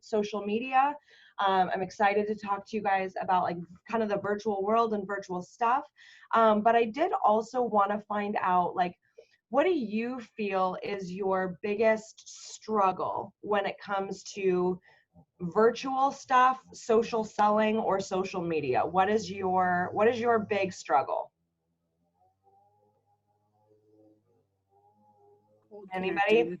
social media. I'm excited to talk to you guys about like kind of the virtual world and virtual stuff. But I did also want to find out, like, what do you feel is your biggest struggle when it comes to virtual stuff, social selling, or social media? What is your big struggle? Anybody?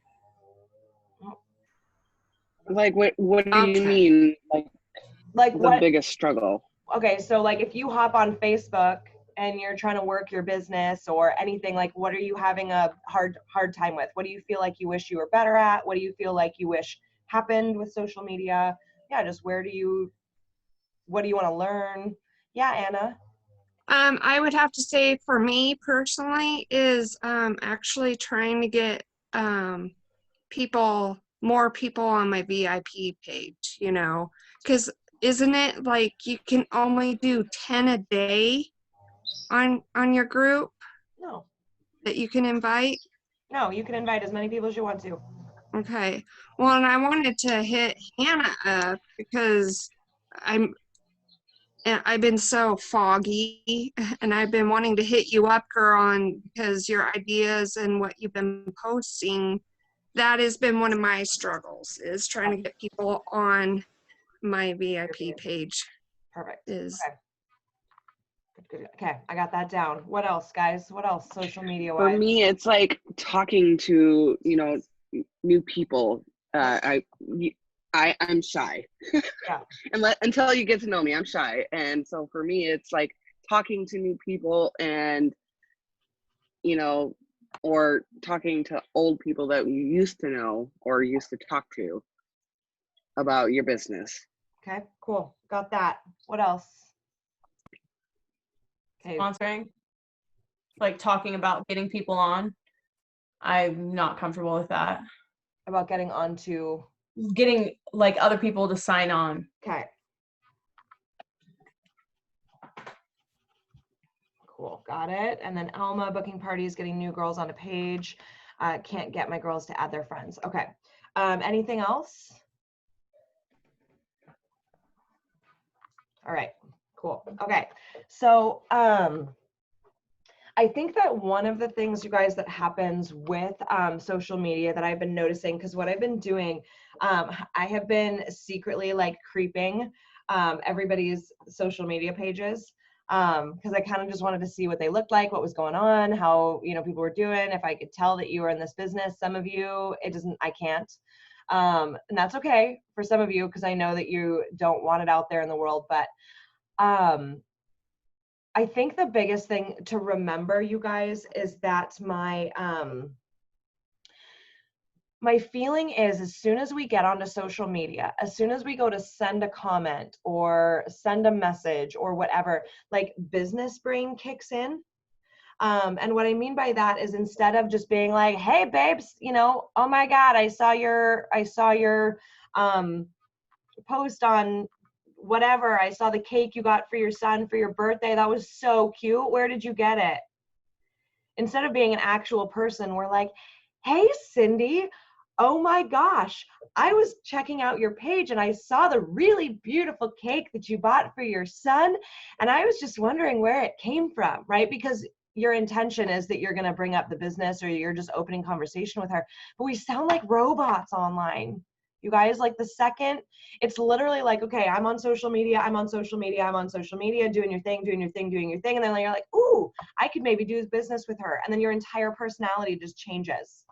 Like, what do you mean, Like the what? biggest struggle? Okay, so like if you hop on Facebook and you're trying to work your business or anything, like what are you having a hard time with? What do you feel like you wish you were better at? What do you feel like you wish happened with social media? Yeah, just what do you want to learn? Yeah, Anna. I would have to say for me personally is actually trying to get more people on my VIP page, you know, because isn't it like you can only do 10 a day on your group No. that you can invite? No, you can invite as many people as you want to. Okay. Well, and I wanted to hit Hannah up because I've been so foggy and I've been wanting to hit you up, girl, because your ideas and what you've been posting, that has been one of my struggles, is trying to get people on my VIP page. Perfect. Okay. Good. Okay, I got that down. What else, guys? What else social media For wise? me, it's like talking to, new people. I'm shy. Yeah. Until you get to know me, I'm shy. And so for me, it's like talking to new people and, or talking to old people that you used to know or used to talk to about your business. Okay, cool. Got that. What else? Okay. Sponsoring. Like talking about getting people on. I'm not comfortable with that. About getting onto? Getting like other people to sign on. Okay. Cool, got it. And then Alma, booking parties, getting new girls on a page. Can't get my girls to add their friends. Okay. Anything else? All right, cool. Okay, so I think that one of the things, you guys, that happens with social media that I've been noticing, because what I've been doing, I have been secretly like creeping everybody's social media pages, because I kind of just wanted to see what they looked like, what was going on, how people were doing, if I could tell that you were in this business. Some of you, I can't. And that's okay for some of you, because I know that you don't want it out there in the world. But I think the biggest thing to remember, you guys, is that my feeling is, as soon as we get onto social media, as soon as we go to send a comment or send a message or whatever, like business brain kicks in. And what I mean by that is, instead of just being like, hey babes, oh my God, I saw your post on whatever, I saw the cake you got for your son for your birthday. That was so cute. Where did you get it? Instead of being an actual person, we're like, hey Cindy, oh my gosh, I was checking out your page and I saw the really beautiful cake that you bought for your son. And I was just wondering where it came from, right? Because your intention is that you're going to bring up the business, or you're just opening conversation with her. But we sound like robots online. You guys, like the second, it's literally like, okay, I'm on social media, doing your thing. And then you're like, ooh, I could maybe do business with her. And then your entire personality just changes.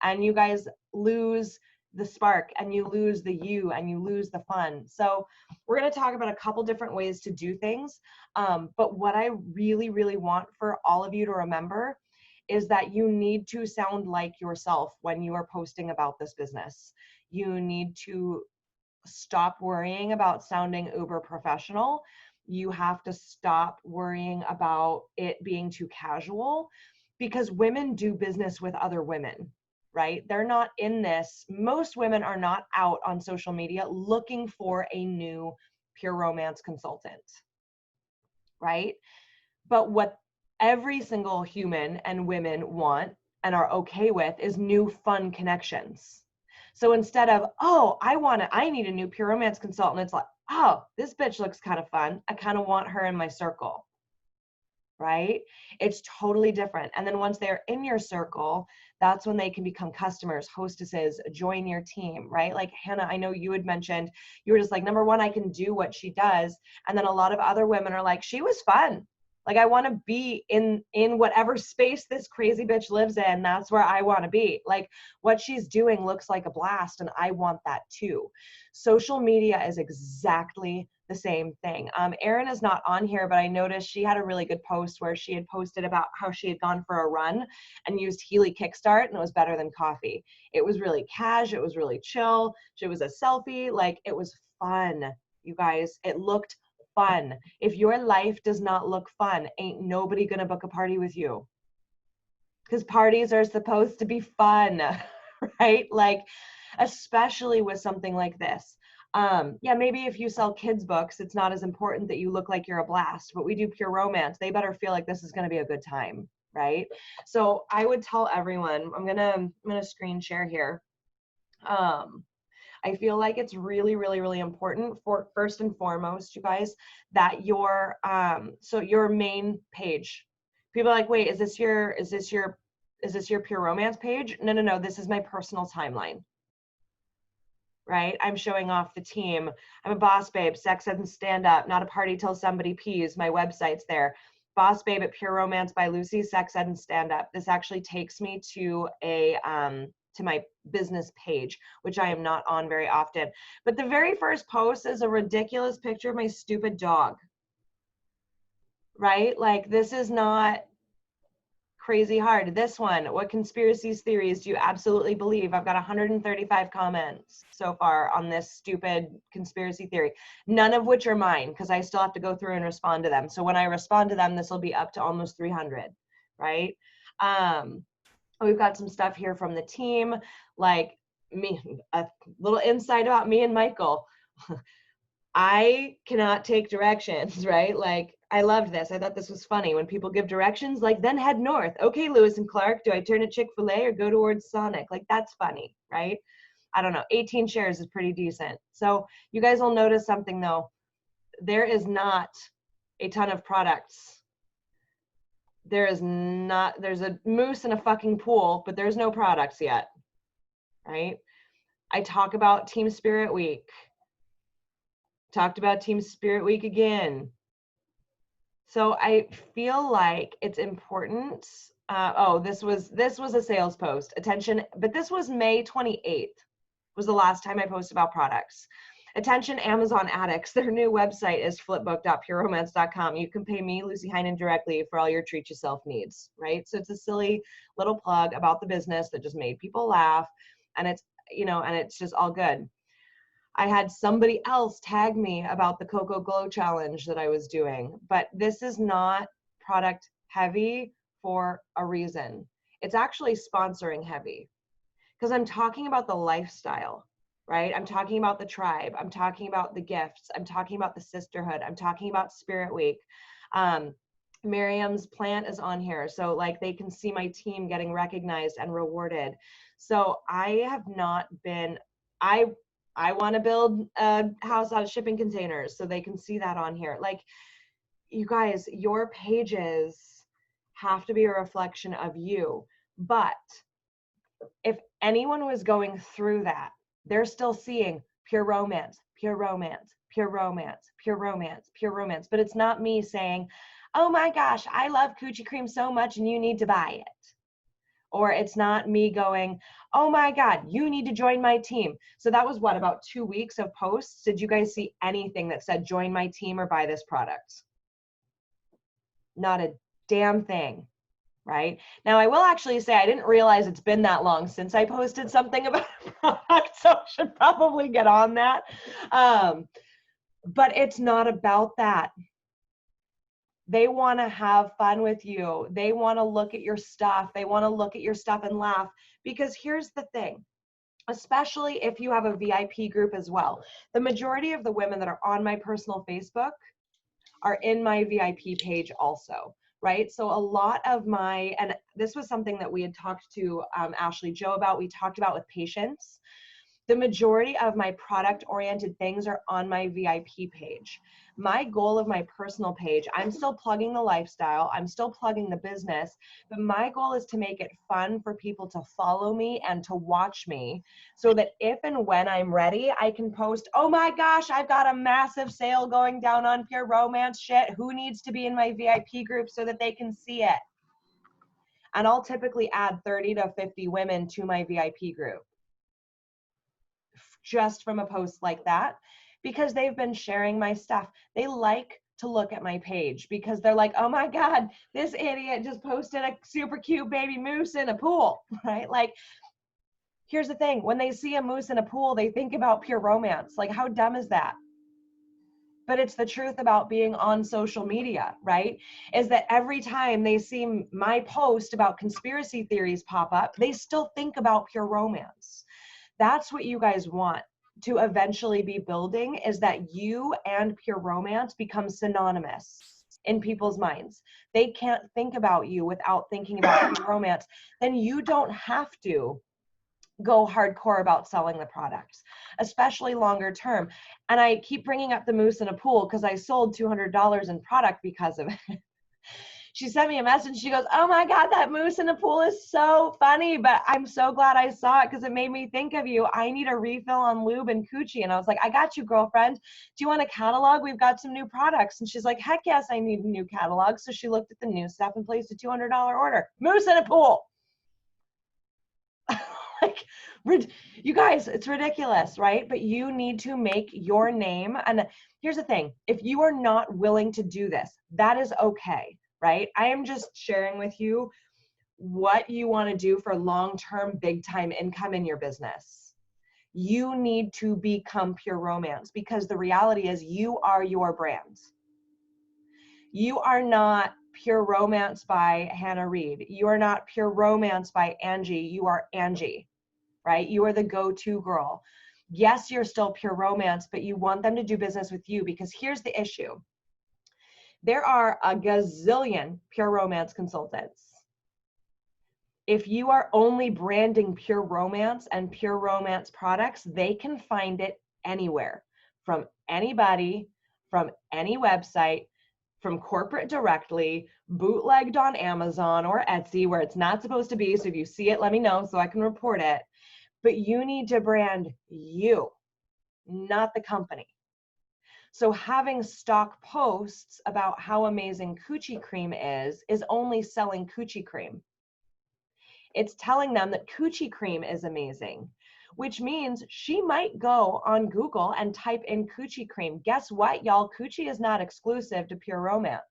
And you guys lose the spark, and you lose the you, and you lose the fun. So we're going to talk about a couple different ways to do things. But what I really, really want for all of you to remember is that you need to sound like yourself when you are posting about this business. You need to stop worrying about sounding uber professional. You have to stop worrying about it being too casual, because women do business with other women, right? They're not in this. Most women are not out on social media looking for a new pure romance consultant, right? But what every single human and women want and are okay with is new fun connections. So instead of, oh, I need a new pure romance consultant, it's like, oh, this bitch looks kind of fun. I kind of want her in my circle. Right? It's totally different. And then once they're in your circle, that's when they can become customers, hostesses, join your team, right? Like Hannah, I know you had mentioned, you were just like, number one, I can do what she does. And then a lot of other women are like, she was fun. Like, I want to be in whatever space this crazy bitch lives in. That's where I want to be. Like, what she's doing looks like a blast, and I want that too. Social media is exactly the same thing. Erin is not on here, but I noticed she had a really good post where she had posted about how she had gone for a run and used Healy Kickstart, and it was better than coffee. It was really cash. It was really chill. It was a selfie. Like, it was fun, you guys. It looked fun. If your life does not look fun, ain't nobody gonna book a party with you. Because parties are supposed to be fun, right? Like, especially with something like this. Yeah, maybe if you sell kids books, it's not as important that you look like you're a blast, but we do pure romance. They better feel like this is going to be a good time, right? So I would tell everyone, I'm gonna screen share here. I feel like it's really, really, really important for, first and foremost, you guys, that your main page. People are like, wait, is this your pure romance page? No, this is my personal timeline. Right? I'm showing off the team. I'm a boss babe, sex ed and stand up, not a party till somebody pees. My website's there. Boss babe at Pure Romance by Lucy, sex ed and stand up. This actually takes me to to my business page, which I am not on very often. But the very first post is a ridiculous picture of my stupid dog. Right? Like, this is not crazy hard. This one, what conspiracy theories do you absolutely believe? I've got 135 comments so far on this stupid conspiracy theory, none of which are mine, because I still have to go through and respond to them. So when I respond to them, this will be up to almost 300, right? We've got some stuff here from the team, like me, a little insight about me and Michael. I cannot take directions, right? Like, I loved this. I thought this was funny when people give directions, like, then head north. Okay, Lewis and Clark, do I turn at Chick-fil-A or go towards Sonic? Like, that's funny, right? I don't know. 18 shares is pretty decent. So you guys will notice something though. There is not a ton of products. There's a moose in a fucking pool, but there's no products yet, right? I talk about Team Spirit Week. Talked about Team Spirit Week again. So I feel like it's important. This was a sales post. Attention, but this was May 28th was the last time I posted about products. Attention, Amazon addicts. Their new website is flipbook.pureromance.com. You can pay me, Lucy Heinen, directly for all your treat yourself needs, right? So it's a silly little plug about the business that just made people laugh, and it's, and it's just all good. I had somebody else tag me about the Cocoa Glow challenge that I was doing, but this is not product heavy for a reason. It's actually sponsoring heavy, because I'm talking about the lifestyle, right? I'm talking about the tribe. I'm talking about the gifts. I'm talking about the sisterhood. I'm talking about Spirit Week. Miriam's plant is on here, so like they can see my team getting recognized and rewarded. So I have not been, I want to build a house out of shipping containers, so they can see that on here. Like, you guys, your pages have to be a reflection of you. But if anyone was going through that, they're still seeing pure romance, pure romance, pure romance, pure romance, pure romance. But it's not me saying, oh my gosh, I love coochie cream so much and you need to buy it. Or it's not me going, oh my God, you need to join my team. So that was what, about 2 weeks of posts? Did you guys see anything that said join my team or buy this product? Not a damn thing, right? Now I will actually say I didn't realize it's been that long since I posted something about a product, so I should probably get on that. But it's not about that. They want to have fun with you. They want to look at your stuff. They want to look at your stuff and laugh. Because here's the thing, especially if you have a VIP group as well. The majority of the women that are on my personal Facebook are in my VIP page also, right? So a lot of my, and this was something that we had talked to Ashley Joe about, we talked about with patients. The majority of my product-oriented things are on my VIP page. My goal of my personal page, I'm still plugging the lifestyle, I'm still plugging the business, but my goal is to make it fun for people to follow me and to watch me so that if and when I'm ready, I can post, oh my gosh, I've got a massive sale going down on Pure Romance shit. Who needs to be in my VIP group so that they can see it? And I'll typically add 30 to 50 women to my VIP group just from a post like that, because they've been sharing my stuff. They like to look at my page because they're like, oh my God, this idiot just posted a super cute baby moose in a pool, right? Like, here's the thing. When they see a moose in a pool, they think about Pure Romance. Like, how dumb is that? But it's the truth about being on social media, right? Is that every time they see my post about conspiracy theories pop up, they still think about Pure Romance. That's what you guys want to eventually be building, is that you and Pure Romance become synonymous in people's minds. They can't think about you without thinking about Pure Romance. Then you don't have to go hardcore about selling the products, especially longer term. And I keep bringing up the moose in a pool because I sold $200 in product because of it. She sent me a message. She goes, oh my God, that moose in the pool is so funny, but I'm so glad I saw it because it made me think of you. I need a refill on lube and coochie. And I was like, I got you, girlfriend. Do you want a catalog? We've got some new products. And she's like, heck yes, I need a new catalog. So she looked at the new stuff and placed a $200 order. Moose in a pool. Like, you guys, it's ridiculous, right? But you need to make your name. And here's the thing. If you are not willing to do this, that is okay, right? I am just sharing with you what you want to do for long-term, big-time income in your business. You need to become Pure Romance, because the reality is you are your brand. You are not Pure Romance by Hannah Reed. You are not Pure Romance by Angie. You are Angie, right? You are the go-to girl. Yes, you're still Pure Romance, but you want them to do business with you, because here's the issue. There are a gazillion Pure Romance consultants. If you are only branding Pure Romance and Pure Romance products, they can find it anywhere, from anybody, from any website, from corporate directly, bootlegged on Amazon or Etsy, where it's not supposed to be. So if you see it, let me know so I can report it. But you need to brand you, not the company. So having stock posts about how amazing coochie cream is only selling coochie cream. It's telling them that coochie cream is amazing, which means she might go on Google and type in coochie cream. Guess what, y'all? Coochie is not exclusive to Pure Romance.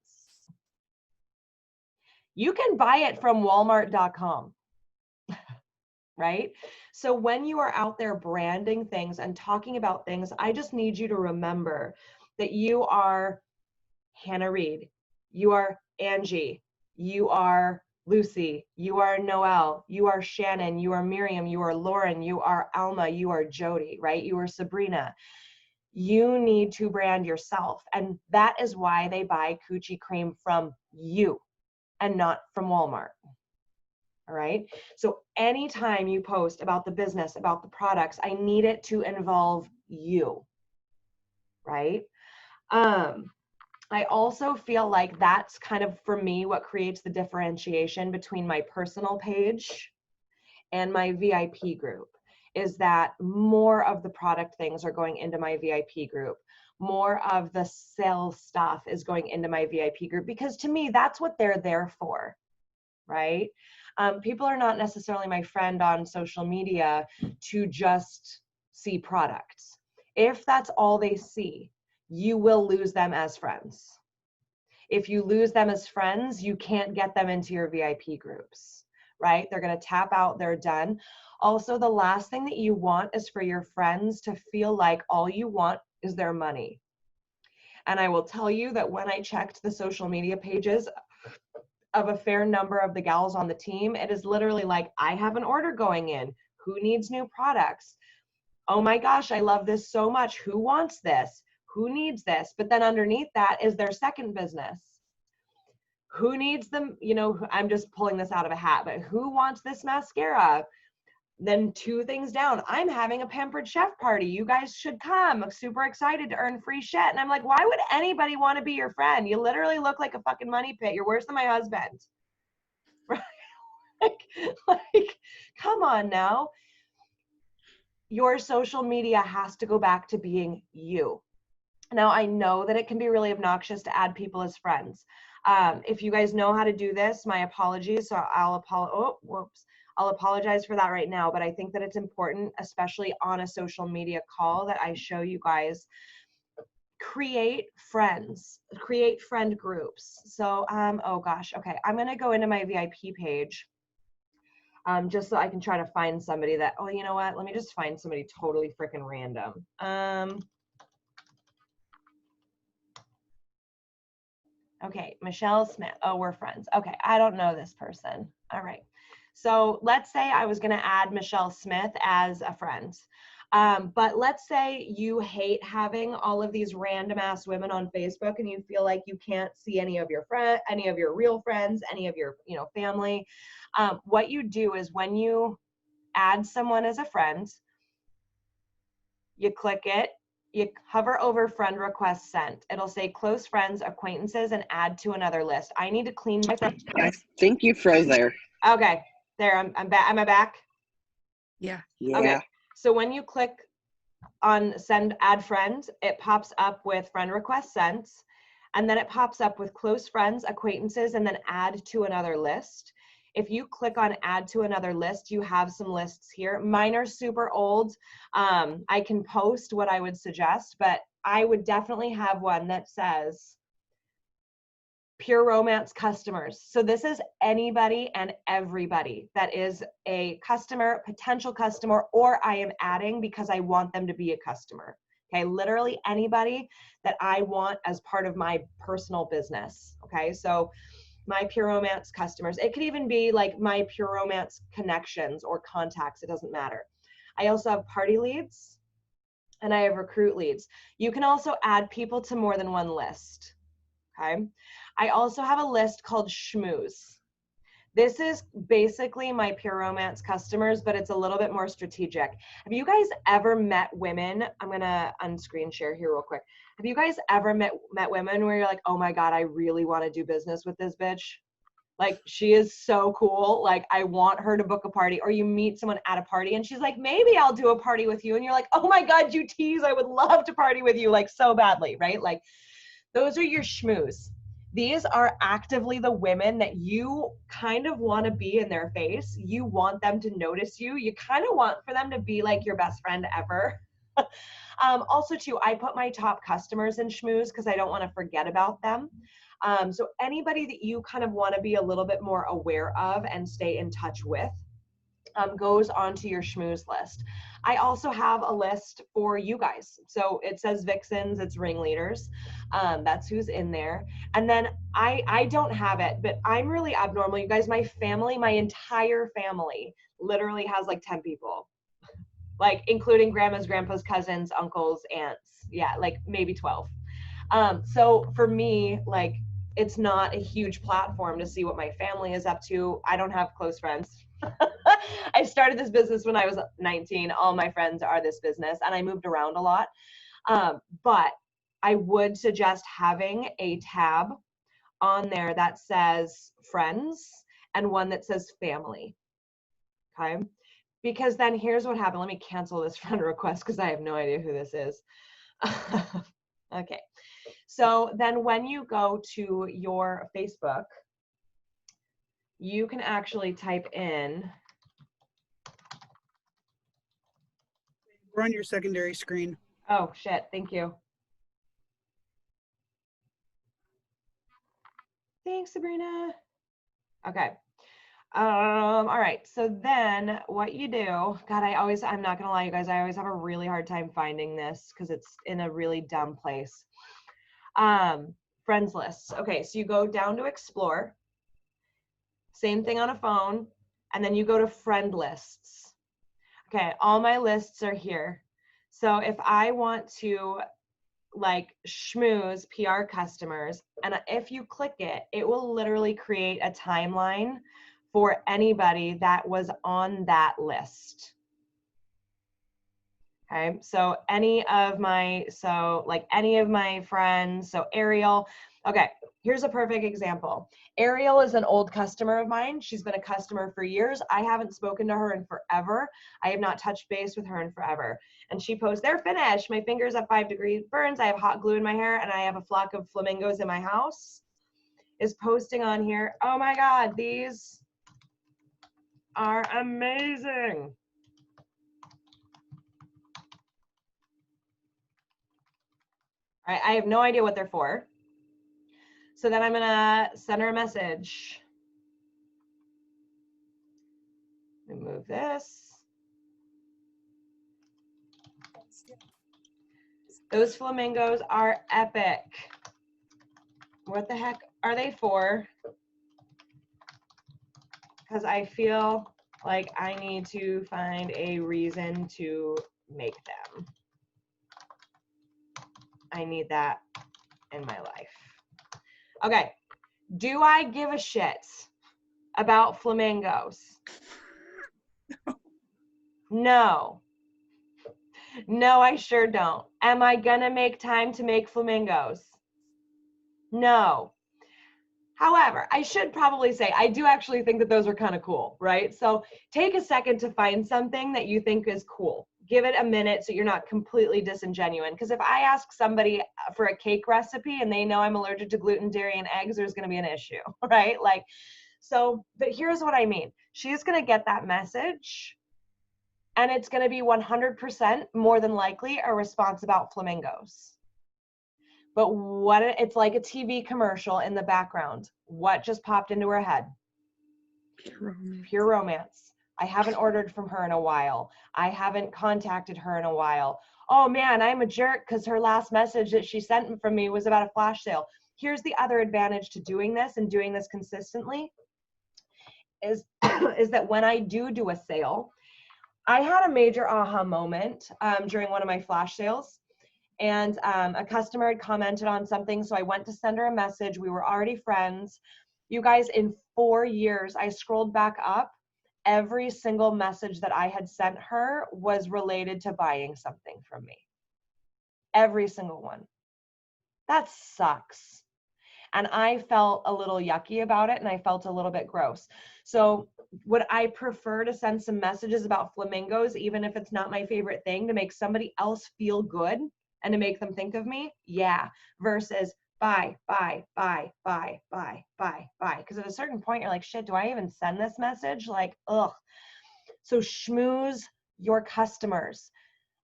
You can buy it from Walmart.com, right? So when you are out there branding things and talking about things, I just need you to remember that you are Hannah Reed, you are Angie, you are Lucy, you are Noelle, you are Shannon, you are Miriam, you are Lauren, you are Alma, you are Jody, right? You are Sabrina. You need to brand yourself. And that is why they buy coochie cream from you and not from Walmart. All right. So anytime you post about the business, about the products, I need it to involve you. Right. I also feel like that's kind of, for me, what creates the differentiation between my personal page and my VIP group, is that more of the product things are going into my VIP group. More of the sales stuff is going into my VIP group, because to me, that's what they're there for, right? People are not necessarily my friend on social media to just see products. If that's all they see, you will lose them as friends. If you lose them as friends, you can't get them into your VIP groups, right? They're going to tap out, they're done. Also, the last thing that you want is for your friends to feel like all you want is their money. And I will tell you that when I checked the social media pages of a fair number of the gals on the team, it is literally like, I have an order going in. Who needs new products? Oh my gosh, I love this so much. Who wants this? Who needs this? But then underneath that is their second business. Who needs them? You know, I'm just pulling this out of a hat, but who wants this mascara? then 2 things down, I'm having a pampered chef party. You guys should come. I'm super excited to earn free shit. And I'm like, why would anybody want to be your friend? You literally look like a fucking money pit. You're worse than my husband. Right? like, come on now. Your social media has to go back to being you. Now, I know that it can be really obnoxious to add people as friends. If you guys know how to do this, my apologies. So I'll apologize for that right now, but I think that it's important, especially on a social media call, that I show you guys create friends, create friend groups. So, oh gosh, okay. I'm going to go into my VIP page. Just so I can try to find somebody that, oh, you know what? Let me just find somebody totally freaking random. Okay, Michelle Smith. Oh, we're friends. Okay, I don't know this person. All right. So let's say I was going to add Michelle Smith as a friend. But let's say you hate having all of these random ass women on Facebook and you feel like you can't see any of your any of your real friends, any of your, family. What you do is when you add someone as a friend, you click it, you hover over friend request sent. It'll say close friends, acquaintances, and add to another list. I need to clean my friends. I think you froze there. Okay, there, I'm back. Am I back? Yeah. Yeah. Okay, so when you click on send add friend, it pops up with friend request sent, and then it pops up with close friends, acquaintances, and then add to another list. If you click on add to another list, you have some lists here. Mine are super old. I can post what I would suggest, but I would definitely have one that says Pure Romance customers. So this is anybody and everybody that is a customer, potential customer, or I am adding because I want them to be a customer. Okay, literally anybody that I want as part of my personal business. Okay, so my Pure Romance customers. It could even be like my Pure Romance connections or contacts. It doesn't matter. I also have party leads and I have recruit leads. You can also add people to more than one list. Okay. I also have a list called Schmooze. This is basically my Pure Romance customers, but it's a little bit more strategic. Have you guys ever met women? I'm going to unscreen share here real quick. Have you guys ever met women where you're like, oh my God, I really want to do business with this bitch? Like, she is so cool. Like, I want her to book a party. Or you meet someone at a party and she's like, maybe I'll do a party with you. And you're like, oh my God, you tease. I would love to party with you, like, so badly, right? Like, those are your schmooze. These are actively the women that you kind of want to be in their face. You want them to notice you. You kind of want for them to be like your best friend ever. Also, too, I put my top customers in schmooze because I don't want to forget about them. So anybody that you kind of want to be a little bit more aware of and stay in touch with goes onto your schmooze list. I also have a list for you guys. So it says Vixens, it's ringleaders. That's who's in there. And then I don't have it, but I'm really abnormal. You guys, my family, my entire family literally has like 10 people, like including grandmas, grandpas, cousins, uncles, aunts. Yeah, like maybe 12. So for me, like, it's not a huge platform to see what my family is up to. I don't have close friends. I started this business when I was 19. All my friends are this business, and I moved around a lot. But I would suggest having a tab on there that says friends and one that says family. Okay. Because then here's what happened. Let me cancel this friend request because I have no idea who this is. Okay. So then when you go to your Facebook, you can actually type in. We're on your secondary screen. Oh, shit. Thank you. Thanks, Sabrina. Okay. All right. So then what you do, God, I'm not going to lie, you guys, I always have a really hard time finding this because it's in a really dumb place. Friends lists. Okay. So you go down to explore, same thing on a phone, and then you go to friend lists. Okay. All my lists are here. So if I want to like schmooze PR customers, and if you click it, it will literally create a timeline for anybody that was on that list. Okay, so any of my friends, so Ariel, okay, here's a perfect example. Ariel is an old customer of mine. She's been a customer for years. I haven't spoken to her in forever. I have not touched base with her in forever. And she posts, they're finished. My fingers have 5-degree burns. I have hot glue in my hair and I have a flock of flamingos in my house. Is posting on here. Oh my God, these are amazing. I have no idea what they're for. So then I'm gonna send her a message. Remove this. Those flamingos are epic. What the heck are they for? Because I feel like I need to find a reason to make them. I need that in my life. Okay, do I give a shit about flamingos? No. No, I sure don't. Am I gonna make time to make flamingos? No. However, I should probably say, I do actually think that those are kind of cool, right? So take a second to find something that you think is cool. Give it a minute so you're not completely disingenuous. Because if I ask somebody for a cake recipe and they know I'm allergic to gluten, dairy, and eggs, there's going to be an issue, right? Like, so, but here's what I mean. She's going to get that message and it's going to be 100% more than likely a response about flamingos. But what it's like a TV commercial in the background. What just popped into her head? Pure romance. I haven't ordered from her in a while. I haven't contacted her in a while. Oh man, I'm a jerk because her last message that she sent from me was about a flash sale. Here's the other advantage to doing this and doing this consistently is, is that when I do a sale, I had a major aha moment during one of my flash sales. And a customer had commented on something, so I went to send her a message. We were already friends. You guys, in 4 years, I scrolled back up. Every single message that I had sent her was related to buying something from me. Every single one. That sucks. And I felt a little yucky about it, and I felt a little bit gross. So would I prefer to send some messages about flamingos, even if it's not my favorite thing, to make somebody else feel good? And to make them think of me? Yeah. Versus buy. Because at a certain point, you're like, shit, do I even send this message? Like, ugh. So schmooze your customers.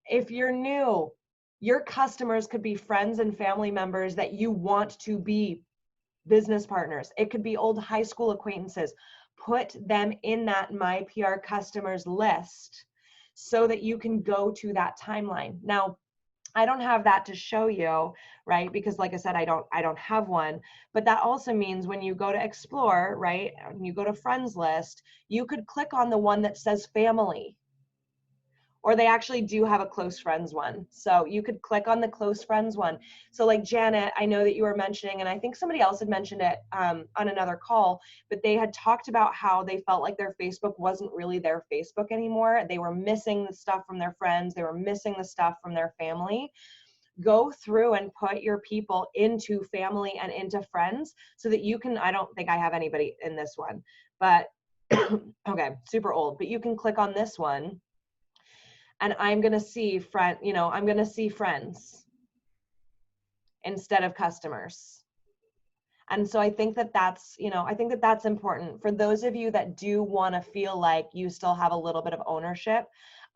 If you're new, your customers could be friends and family members that you want to be business partners. It could be old high school acquaintances. Put them in that My PR customers list so that you can go to that timeline. Now, I don't have that to show you, right? Because like I said, I don't have one, but that also means when you go to explore, right? When you go to friends list, you could click on the one that says family, or they actually do have a close friends one. So you could click on the close friends one. So like Janet, I know that you were mentioning, and I think somebody else had mentioned it on another call, but they had talked about how they felt like their Facebook wasn't really their Facebook anymore. They were missing the stuff from their friends. They were missing the stuff from their family. Go through and put your people into family and into friends so that you can, I don't think I have anybody in this one, but okay, super old, but you can click on this one and I'm going to see I'm going to see friends instead of customers. And so I think that that's, I think that that's important for those of you that do want to feel like you still have a little bit of ownership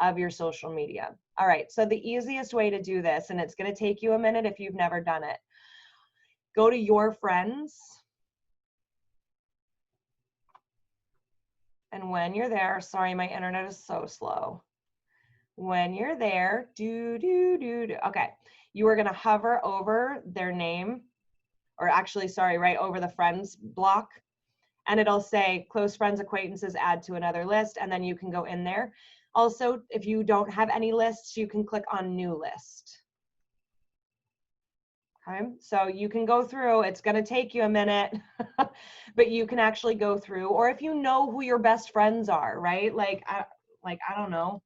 of your social media. All right. So the easiest way to do this, and it's going to take you a minute if you've never done it, go to your friends. And when you're there, sorry, my internet is so slow. When you're there, okay, you are going to hover over their name, or actually, sorry, right over the friends block, and it'll say close friends, acquaintances, add to another list, and then you can go in there. Also, if you don't have any lists, you can click on new list. Okay, so you can go through, it's going to take you a minute, but you can actually go through, or if you know who your best friends are, right? Like I don't know.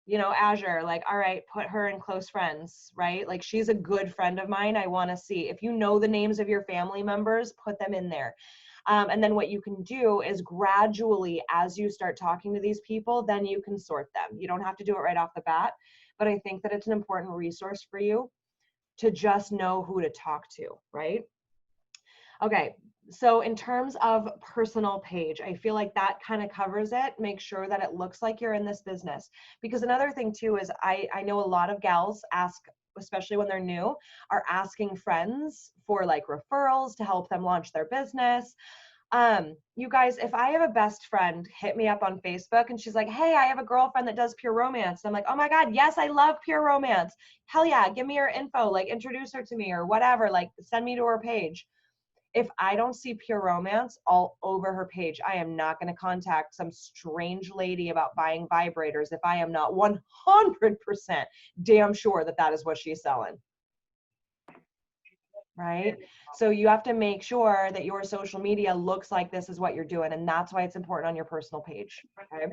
you know, Azure, like, all right, put her in close friends, right? Like, she's a good friend of mine. I want to see. If you know the names of your family members, put them in there. And then what you can do is gradually, as you start talking to these people, then you can sort them. You don't have to do it right off the bat, but I think that it's an important resource for you to just know who to talk to, right? Okay, so in terms of personal page, I feel like that kind of covers it. Make sure that it looks like you're in this business. Because another thing too is I know a lot of gals ask, especially when they're new, are asking friends for like referrals to help them launch their business. You guys, if I have a best friend hit me up on Facebook and she's like, hey, I have a girlfriend that does Pure Romance. I'm like, oh my God, yes, I love Pure Romance. Hell yeah, give me your info, like introduce her to me or whatever, like send me to her page. If I don't see Pure Romance all over her page, I am not going to contact some strange lady about buying vibrators if I am not 100% damn sure that that is what she's selling. Right? So you have to make sure that your social media looks like this is what you're doing. And that's why it's important on your personal page. Okay?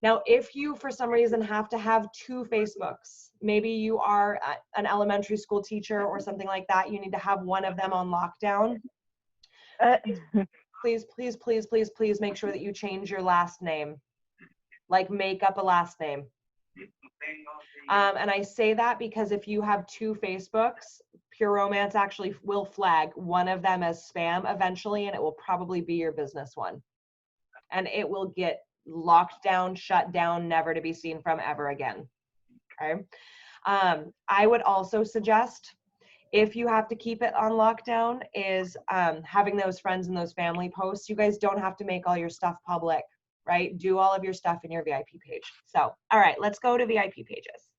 Now, if you, for some reason, have to have 2 Facebooks, maybe you are an elementary school teacher or something like that, you need to have one of them on lockdown. Please, please, please, please, please make sure that you change your last name. Like make up a last name. And I say that because if you have 2 Facebooks, Pure Romance actually will flag one of them as spam eventually, and it will probably be your business one. And it will get locked down, shut down, never to be seen from ever again. Okay. I would also suggest, if you have to keep it on lockdown, is having those friends and those family posts. You guys don't have to make all your stuff public, right? Do all of your stuff in your VIP page. So, all right, let's go to VIP pages.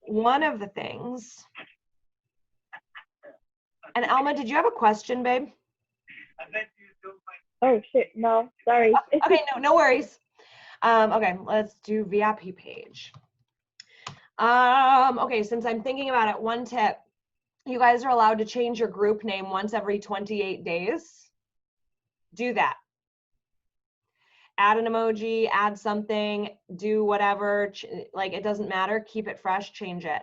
One of the things, and Alma, did you have a question, babe? Oh shit, no, sorry. Oh, okay, no worries. Okay, let's do VIP page. Okay, since I'm thinking about it, one tip, you guys are allowed to change your group name once every 28 days. Do that. Add an emoji, add something, do whatever, like it doesn't matter, keep it fresh, change it.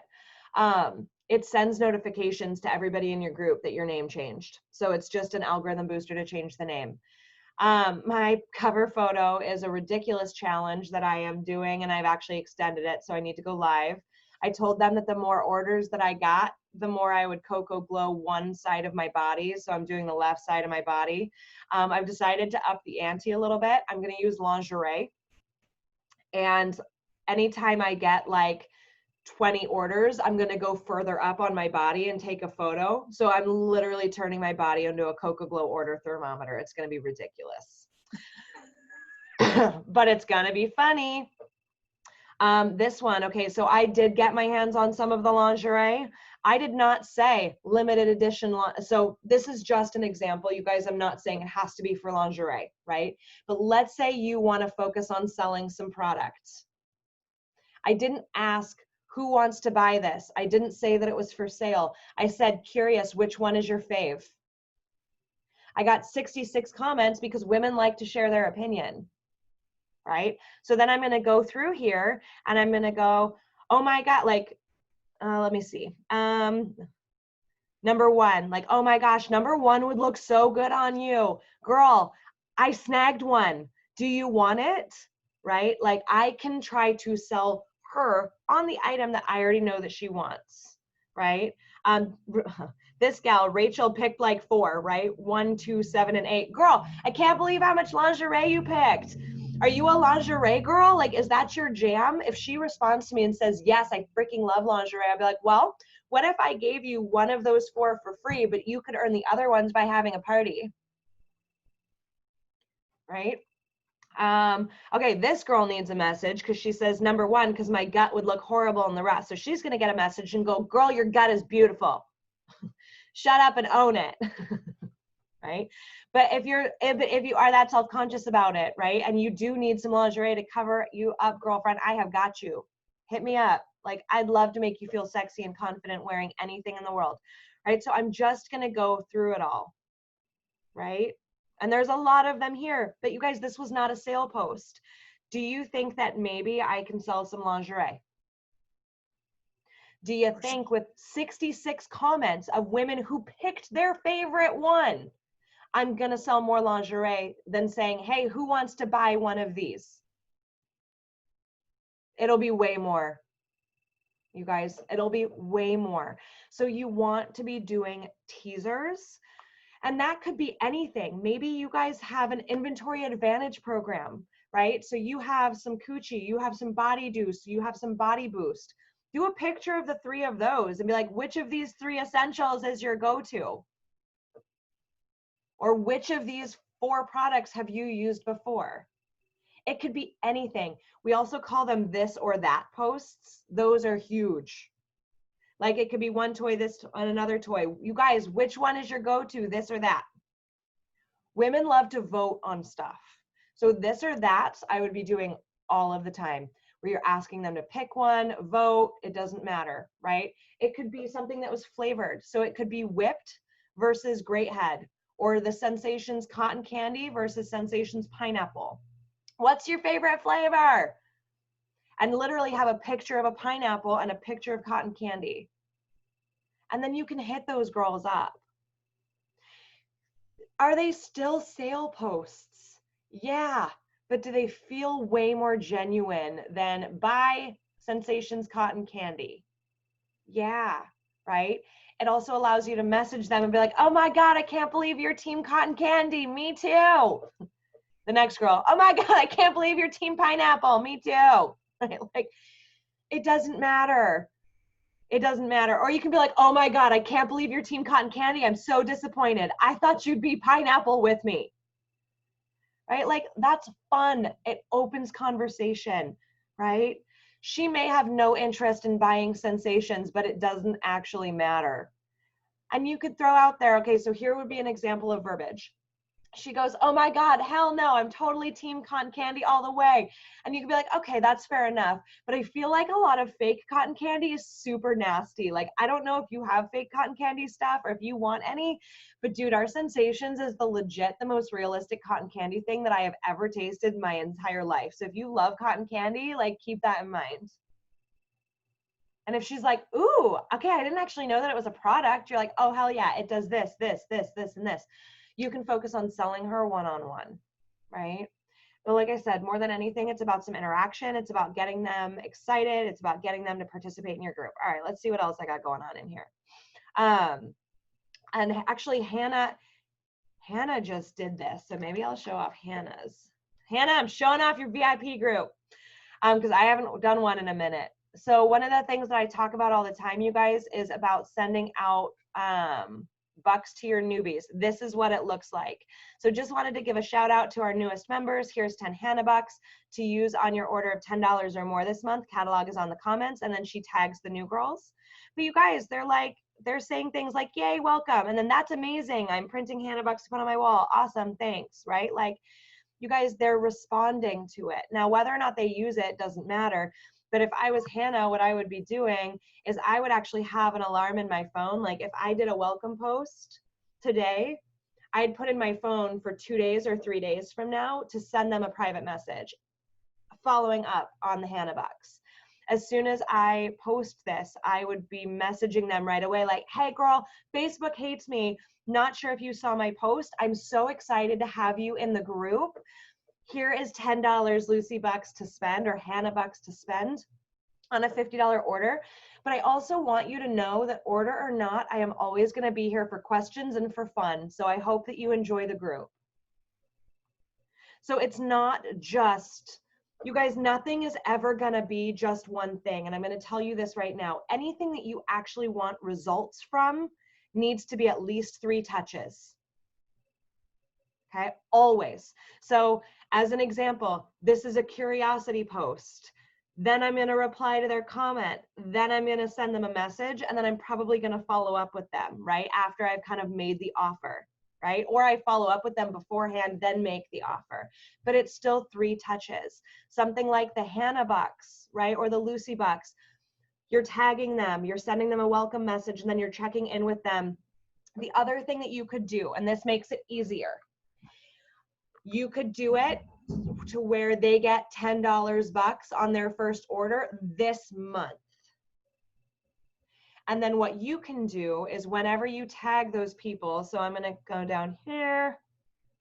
It sends notifications to everybody in your group that your name changed. So it's just an algorithm booster to change the name. My cover photo is a ridiculous challenge that I am doing, and I've actually extended it, so I need to go live. I told them that the more orders that I got, the more I would cocoa glow one side of my body. So I'm doing the left side of my body. I've decided to up the ante a little bit. I'm going to use lingerie. And anytime I get like 20 orders, I'm going to go further up on my body and take a photo. So I'm literally turning my body into a cocoa glow order thermometer. It's going to be ridiculous. But it's going to be funny. This one, okay, so I did get my hands on some of the lingerie. I did not say limited edition. So this is just an example. You guys, I'm not saying it has to be for lingerie, right? But let's say you want to focus on selling some products. I didn't ask who wants to buy this. I didn't say that it was for sale. I said, curious, which one is your fave? I got 66 comments because women like to share their opinion. Right? So then I'm going to go through here and I'm going to go, oh my God, like, let me see. Number 1, like, oh my gosh, number 1 would look so good on you. Girl, I snagged one. Do you want it? Right? Like I can try to sell her on the item that I already know that she wants. Right? This gal, Rachel, picked like 4, right? 1, 2, 7, and 8. Girl, I can't believe how much lingerie you picked. Are you a lingerie girl? Like, is that your jam? If she responds to me and says, yes, I freaking love lingerie, I'll be like, well, what if I gave you one of those 4 for free, but you could earn the other ones by having a party? Right? Okay, this girl needs a message because she says, number 1, because my gut would look horrible in the rest. So she's going to get a message and go, girl, your gut is beautiful. Shut up and own it. Right? But if you are that self-conscious about it, right, and you do need some lingerie to cover you up, girlfriend, I have got you. Hit me up. Like, I'd love to make you feel sexy and confident wearing anything in the world, right? So I'm just going to go through it all, right? And there's a lot of them here. But you guys, this was not a sale post. Do you think that maybe I can sell some lingerie? Do you think with 66 comments of women who picked their favorite one, I'm going to sell more lingerie than saying, hey, who wants to buy one of these? It'll be way more. You guys, it'll be way more. So you want to be doing teasers, and that could be anything. Maybe you guys have an inventory advantage program, right? So you have some coochie, you have some body juice, you have some body boost. Do a picture of the 3 of those and be like, which of these 3 essentials is your go-to? Or which of these 4 products have you used before? It could be anything. We also call them this or that posts. Those are huge. Like it could be one toy, this and another toy. You guys, which one is your go-to, this or that? Women love to vote on stuff. So this or that, I would be doing all of the time, where you're asking them to pick one, vote, it doesn't matter, right? It could be something that was flavored. So it could be whipped versus Great Head, or the Sensations cotton candy versus Sensations pineapple. What's your favorite flavor? And literally have a picture of a pineapple and a picture of cotton candy. And then you can hit those girls up. Are they still sale posts? Yeah, but do they feel way more genuine than buy Sensations cotton candy? Yeah, right? It also allows you to message them and be like, oh my God, I can't believe you're team cotton candy. Me too. The next girl, oh my God, I can't believe you're team pineapple. Me too. Right? Like, it doesn't matter. It doesn't matter. Or you can be like, oh my God, I can't believe you're team cotton candy. I'm so disappointed. I thought you'd be pineapple with me. Right? Like, that's fun. It opens conversation, right? She may have no interest in buying Sensations, but it doesn't actually matter. And you could throw out there, okay, so here would be an example of verbiage. She goes, oh my God, hell no, I'm totally team cotton candy all the way. And you can be like, okay, that's fair enough. But I feel like a lot of fake cotton candy is super nasty. Like, I don't know if you have fake cotton candy stuff or if you want any, but dude, our Sensations is the most realistic cotton candy thing that I have ever tasted my entire life. So if you love cotton candy, like, keep that in mind. And if she's like, ooh, okay, I didn't actually know that it was a product. You're like, oh, hell yeah, it does this, this, this, this, and this. You can focus on selling her one-on-one, right? But like I said, more than anything, it's about some interaction. It's about getting them excited. It's about getting them to participate in your group. All right, let's see what else I got going on in here. And actually, Hannah just did this. So maybe I'll show off Hannah's. Hannah, I'm showing off your VIP group because I haven't done one in a minute. So one of the things that I talk about all the time, you guys, is about sending out bucks to your newbies. This is what it looks like. So just wanted to give a shout out to our newest members. Here's 10 Hannah bucks to use on your order of $10 or more this month. Catalog is on the comments, and then she tags the new girls. But you guys, they're saying things like, yay, welcome. And then that's amazing. I'm printing Hannah bucks to put on my wall. Awesome, thanks, right? Like, you guys, they're responding to it. Now, whether or not they use it doesn't matter. But if I was Hannah, what I would be doing is I would actually have an alarm in my phone. Like if I did a welcome post today, I'd put in my phone for 2 days or 3 days from now to send them a private message following up on the Hannah bucks. As soon as I post this, I would be messaging them right away like, hey girl, Facebook hates me. Not sure if you saw my post. I'm so excited to have you in the group. Here is $10 Lucy bucks to spend or Hannah bucks to spend on a $50 order. But I also want you to know that order or not, I am always going to be here for questions and for fun. So I hope that you enjoy the group. So it's not just, you guys, nothing is ever going to be just one thing. And I'm going to tell you this right now. Anything that you actually want results from needs to be at least 3 touches. Okay, always. So as an example, this is a curiosity post. Then I'm going to reply to their comment. Then I'm going to send them a message. And then I'm probably going to follow up with them, right? After I've kind of made the offer, right? Or I follow up with them beforehand, then make the offer. But it's still 3 touches. Something like the Hannah bucks, right? Or the Lucy bucks. You're tagging them. You're sending them a welcome message. And then you're checking in with them. The other thing that you could do, and this makes it easier, you could do it to where they get $10 bucks on their first order this month. And then what you can do is whenever you tag those people, so I'm gonna go down here.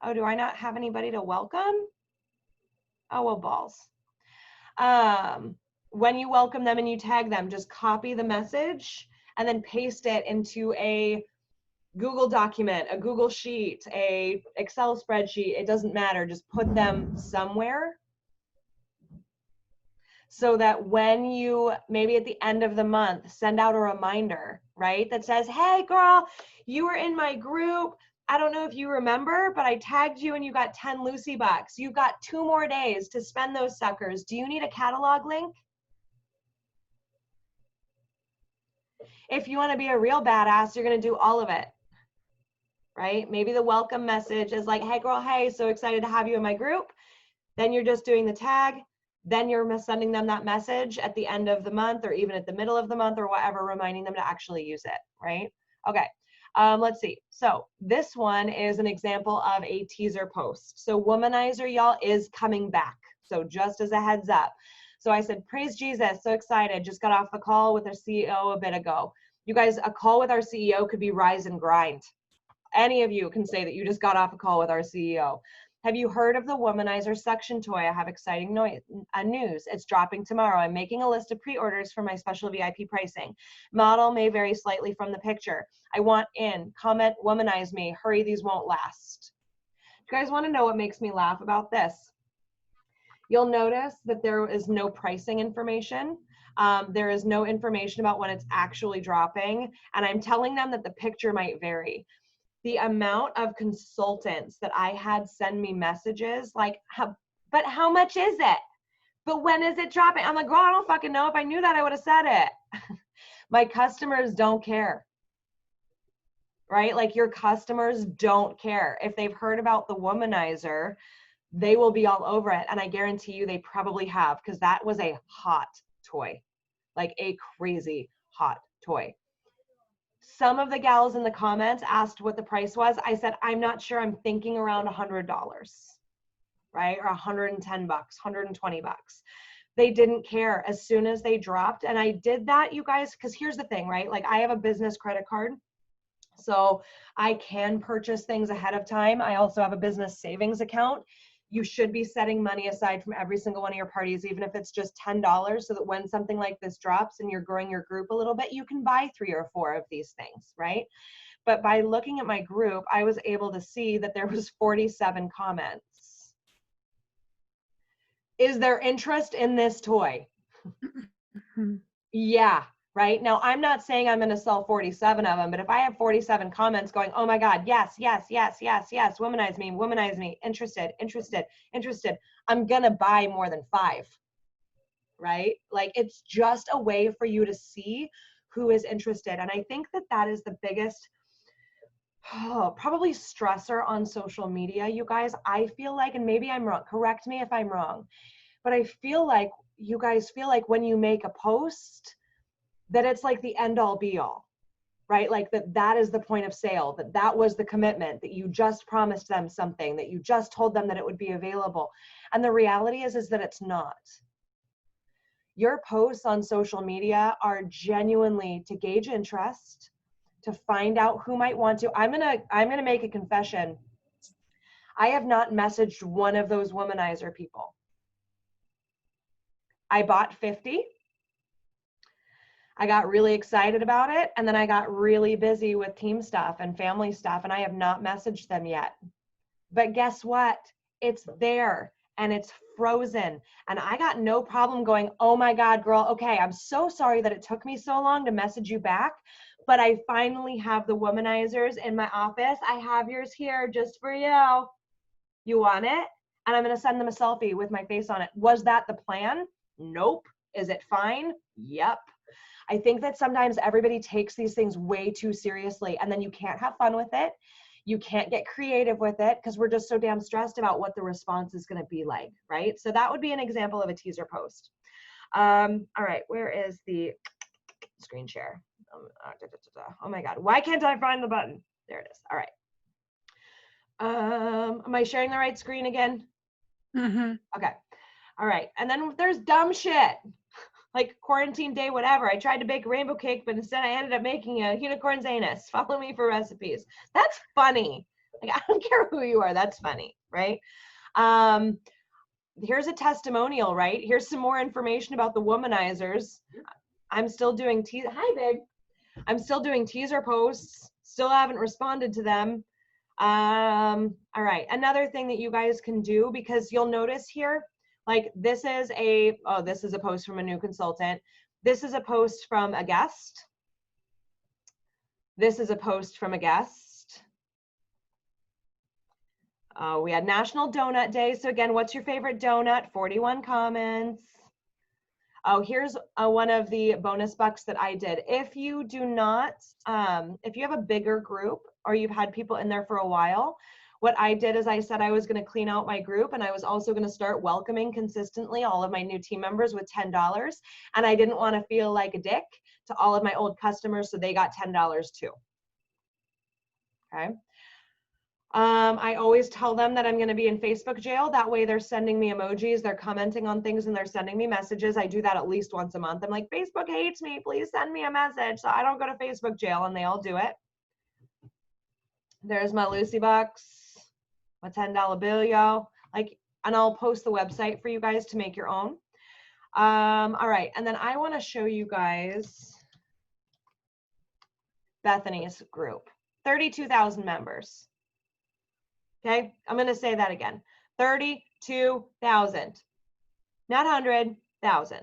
Oh, do I not have anybody to welcome? Oh, well, balls. When you welcome them and you tag them, just copy the message and then paste it into a Google document, a Google sheet, a Excel spreadsheet. It doesn't matter. Just put them somewhere so that when you, maybe at the end of the month, send out a reminder, right? That says, hey girl, you were in my group. I don't know if you remember, but I tagged you and you got 10 Lucy bucks. You've got 2 more days to spend those suckers. Do you need a catalog link? If you want to be a real badass, you're going to do all of it, right? Maybe the welcome message is like, hey girl, hey, so excited to have you in my group. Then you're just doing the tag. Then you're sending them that message at the end of the month or even at the middle of the month or whatever, reminding them to actually use it, right? Okay, let's see. So this one is an example of a teaser post. So Womanizer, y'all, is coming back. So just as a heads up. So I said, praise Jesus, so excited. Just got off the call with our CEO a bit ago. You guys, a call with our CEO could be rise and grind. Any of you can say that you just got off a call with our CEO. Have you heard of the Womanizer suction toy? I have exciting news. It's dropping tomorrow. I'm making a list of pre-orders for my special VIP pricing. Model may vary slightly from the picture. I want in. Comment, womanize me. Hurry, these won't last. You guys want to know what makes me laugh about this? You'll notice that there is no pricing information. There is no information about when it's actually dropping. And I'm telling them that the picture might vary. The amount of consultants that I had send me messages like, but how much is it? But when is it dropping? I'm like, girl, I don't fucking know. If I knew that, I would have said it. My customers don't care, right? Like your customers don't care. If they've heard about the Womanizer, they will be all over it. And I guarantee you they probably have, because that was a hot toy, like a crazy hot toy. Some of the gals in the comments asked what the price was. I said, I'm not sure. I'm thinking around $100, right? Or 110 bucks, 120 bucks. They didn't care as soon as they dropped. And I did that, you guys, because here's the thing, right? Like I have a business credit card. So I can purchase things ahead of time. I also have a business savings account. You should be setting money aside from every single one of your parties, even if it's just $10, so that when something like this drops and you're growing your group a little bit, you can buy 3 or 4 of these things, right? But by looking at my group, I was able to see that there was 47 comments. Is there interest in this toy? Yeah. Right? Now, I'm not saying I'm going to sell 47 of them, but if I have 47 comments going, oh my God, yes, yes, yes, yes, yes, womanize me, interested, interested, interested, I'm going to buy more than 5, right? Like it's just a way for you to see who is interested. And I think that that is the biggest, probably stressor on social media, you guys. I feel like, and maybe I'm wrong, correct me if I'm wrong, but I feel like you guys feel like when you make a post, that it's like the end all be all, right? Like that is the point of sale, that was the commitment, that you just promised them something, that you just told them that it would be available. And the reality is that it's not. Your posts on social media are genuinely to gauge interest, to find out who might want to. I'm gonna make a confession. I have not messaged one of those Womanizer people. I bought 50. I got really excited about it, and then I got really busy with team stuff and family stuff, and I have not messaged them yet. But guess what? It's there, and it's frozen, and I got no problem going, oh my God, girl, okay, I'm so sorry that it took me so long to message you back, but I finally have the Womanizers in my office. I have yours here just for you. You want it? And I'm going to send them a selfie with my face on it. Was that the plan? Nope. Is it fine? Yep. I think that sometimes everybody takes these things way too seriously, and then you can't have fun with it. You can't get creative with it because we're just so damn stressed about what the response is going to be like, right? So that would be an example of a teaser post. All right, where is the screen share? Oh my God, why can't I find the button? There it is. All right. Am I sharing the right screen again? Mm-hmm. Okay. All right. And then there's dumb shit like quarantine day, whatever. I tried to bake a rainbow cake, but instead I ended up making a unicorn's anus. Follow me for recipes. That's funny. Like, I don't care who you are. That's funny, right? Here's a testimonial, right? Here's some more information about the womanizers. I'm still doing hi, babe. I'm still doing teaser posts. Still haven't responded to them. All right. Another thing that you guys can do, because you'll notice here, like this is a post from a new consultant. This is a post from a guest. This is a post from a guest. We had National Donut Day. So again, what's your favorite donut? 41 comments. Oh, here's one of the bonus bucks that I did. If you do not, if you have a bigger group or you've had people in there for a while, what I did is I said I was going to clean out my group, and I was also going to start welcoming consistently all of my new team members with $10. And I didn't want to feel like a dick to all of my old customers, so they got $10 too. Okay. I always tell them that I'm going to be in Facebook jail. That way they're sending me emojis, they're commenting on things, and they're sending me messages. I do that at least once a month. I'm like, Facebook hates me. Please send me a message so I don't go to Facebook jail, and they all do it. There's my Lucy bucks, my $10 bill, y'all. Like, and I'll post the website for you guys to make your own. All right, and then I want to show you guys Bethany's group, 32,000 members. Okay, I'm going to say that again. 32,000, not 100,000.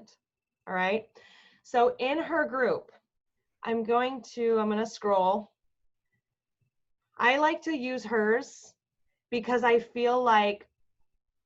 All right. So in her group, I'm going to scroll. I like to use hers because I feel like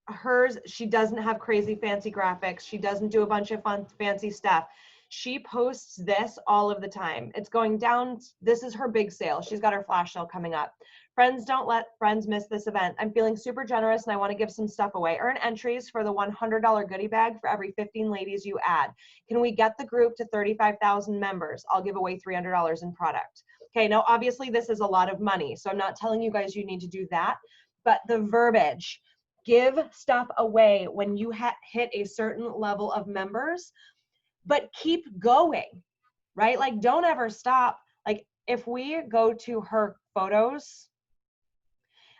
hers, she doesn't have crazy fancy graphics. She doesn't do a bunch of fun, fancy stuff. She posts this all of the time. It's going down. This is her big sale. She's got her flash sale coming up. Friends, don't let friends miss this event. I'm feeling super generous and I want to give some stuff away. Earn entries for the $100 goodie bag for every 15 ladies you add. Can we get the group to 35,000 members? I'll give away $300 in product. Okay, now obviously this is a lot of money, so I'm not telling you guys you need to do that, but the verbiage, give stuff away when you hit a certain level of members, but keep going, right? Like, don't ever stop. Like, if we go to her photos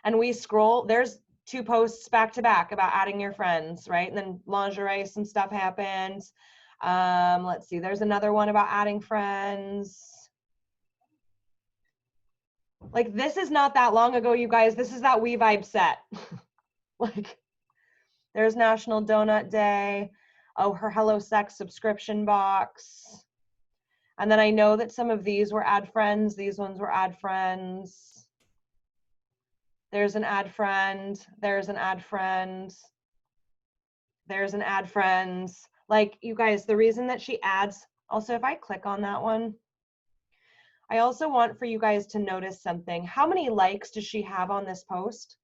and we scroll, there's 2 posts back to back about adding your friends, right? And then lingerie, some stuff happens. Let's see, there's another one about adding friends. Like, this is not that long ago, you guys. This is that We Vibe set. Like, there's National Donut Day. Oh, her Hello Sex subscription box. And then I know that some of these were add friends. These ones were add friends. There's an add friend. There's an add friend. There's an add friends. Like, you guys, the reason that she adds, also if I click on that one, I also want for you guys to notice something. How many likes does she have on this post?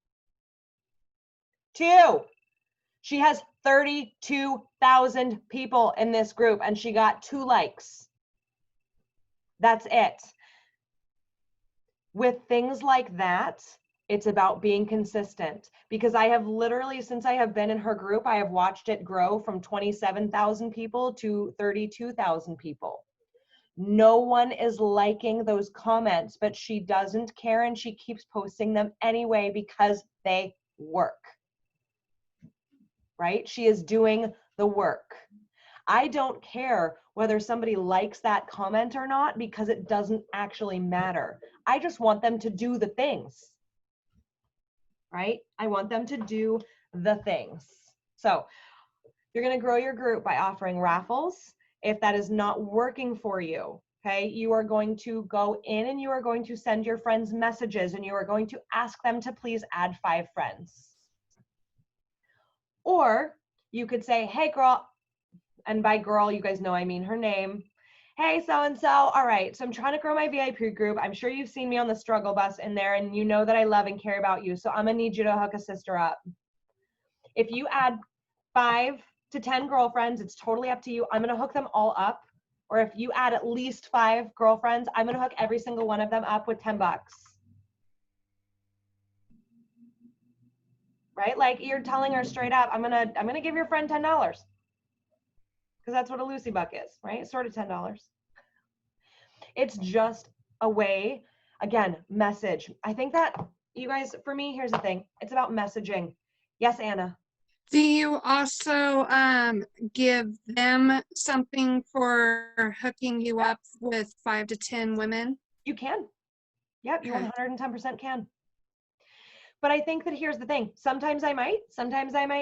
2. She has 32,000 people in this group and she got 2 likes. That's it. With things like that, it's about being consistent, because I have literally, since I have been in her group, I have watched it grow from 27,000 people to 32,000 people. No one is liking those comments, but she doesn't care and she keeps posting them anyway because they work. Right? She is doing the work. I don't care whether somebody likes that comment or not, because it doesn't actually matter. I just want them to do the things. Right? I want them to do the things. So you're going to grow your group by offering raffles. If that is not working for you, okay, you are going to go in and you are going to send your friends messages and you are going to ask them to please add 5 friends. Or you could say, hey girl, and by girl, you guys know I mean her name. Hey, so-and-so, all right, so I'm trying to grow my VIP group. I'm sure you've seen me on the struggle bus in there and you know that I love and care about you. So I'm gonna need you to hook a sister up. If you add 5 to 10 girlfriends, it's totally up to you. I'm gonna hook them all up. Or if you add at least 5 girlfriends, I'm gonna hook every single one of them up with $10. right? Like you're telling her straight up, I'm gonna give your friend $10 because that's what a Lucy buck is, right? Sort of $10. It's just a way, again, message. I think that you guys, for me, here's the thing. It's about messaging. Yes, Anna. Do you also give them something for hooking you up with 5 to 10 women? You can. Yep, you Okay. 110% can. But I think that here's the thing. Sometimes I might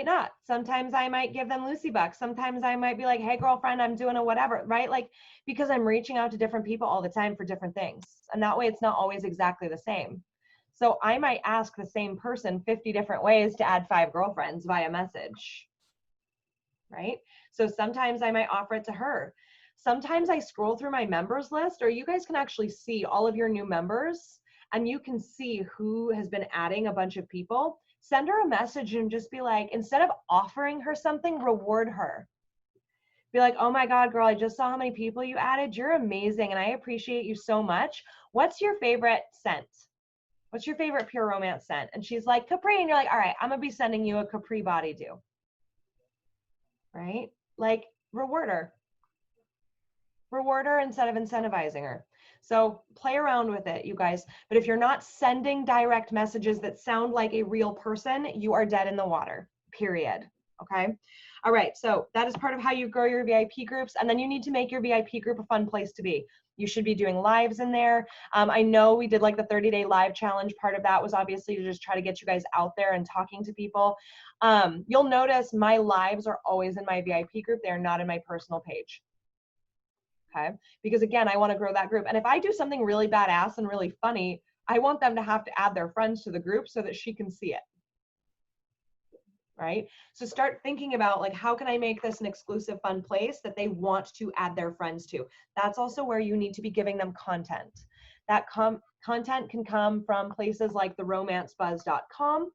not. Sometimes I might give them Lucy bucks. Sometimes I might be like, hey, girlfriend, I'm doing a whatever, right? Like, because I'm reaching out to different people all the time for different things. And that way it's not always exactly the same. So I might ask the same person 50 different ways to add 5 girlfriends via message, right? So sometimes I might offer it to her. Sometimes I scroll through my members list, or you guys can actually see all of your new members and you can see who has been adding a bunch of people. Send her a message and just be like, instead of offering her something, reward her. Be like, oh my God, girl, I just saw how many people you added. You're amazing and I appreciate you so much. What's your favorite scent? What's your favorite Pure Romance scent? And she's like, Capri. And you're like, all right, I'm gonna be sending you a Capri body dew. Right? Like, reward her. Reward her instead of incentivizing her. So play around with it, you guys. But if you're not sending direct messages that sound like a real person, you are dead in the water, period. Okay? All right, so that is part of how you grow your VIP groups. And then you need to make your VIP group a fun place to be. You should be doing lives in there. I know we did like the 30-day live challenge. Part of that was obviously to just try to get you guys out there and talking to people. You'll notice my lives are always in my VIP group. They're not in my personal page. Okay, because again, I want to grow that group. And if I do something really badass and really funny, I want them to have to add their friends to the group so that she can see it. Right? So start thinking about like, how can I make this an exclusive fun place that they want to add their friends to? That's also where you need to be giving them content. That content can come from places like theromancebuzz.com.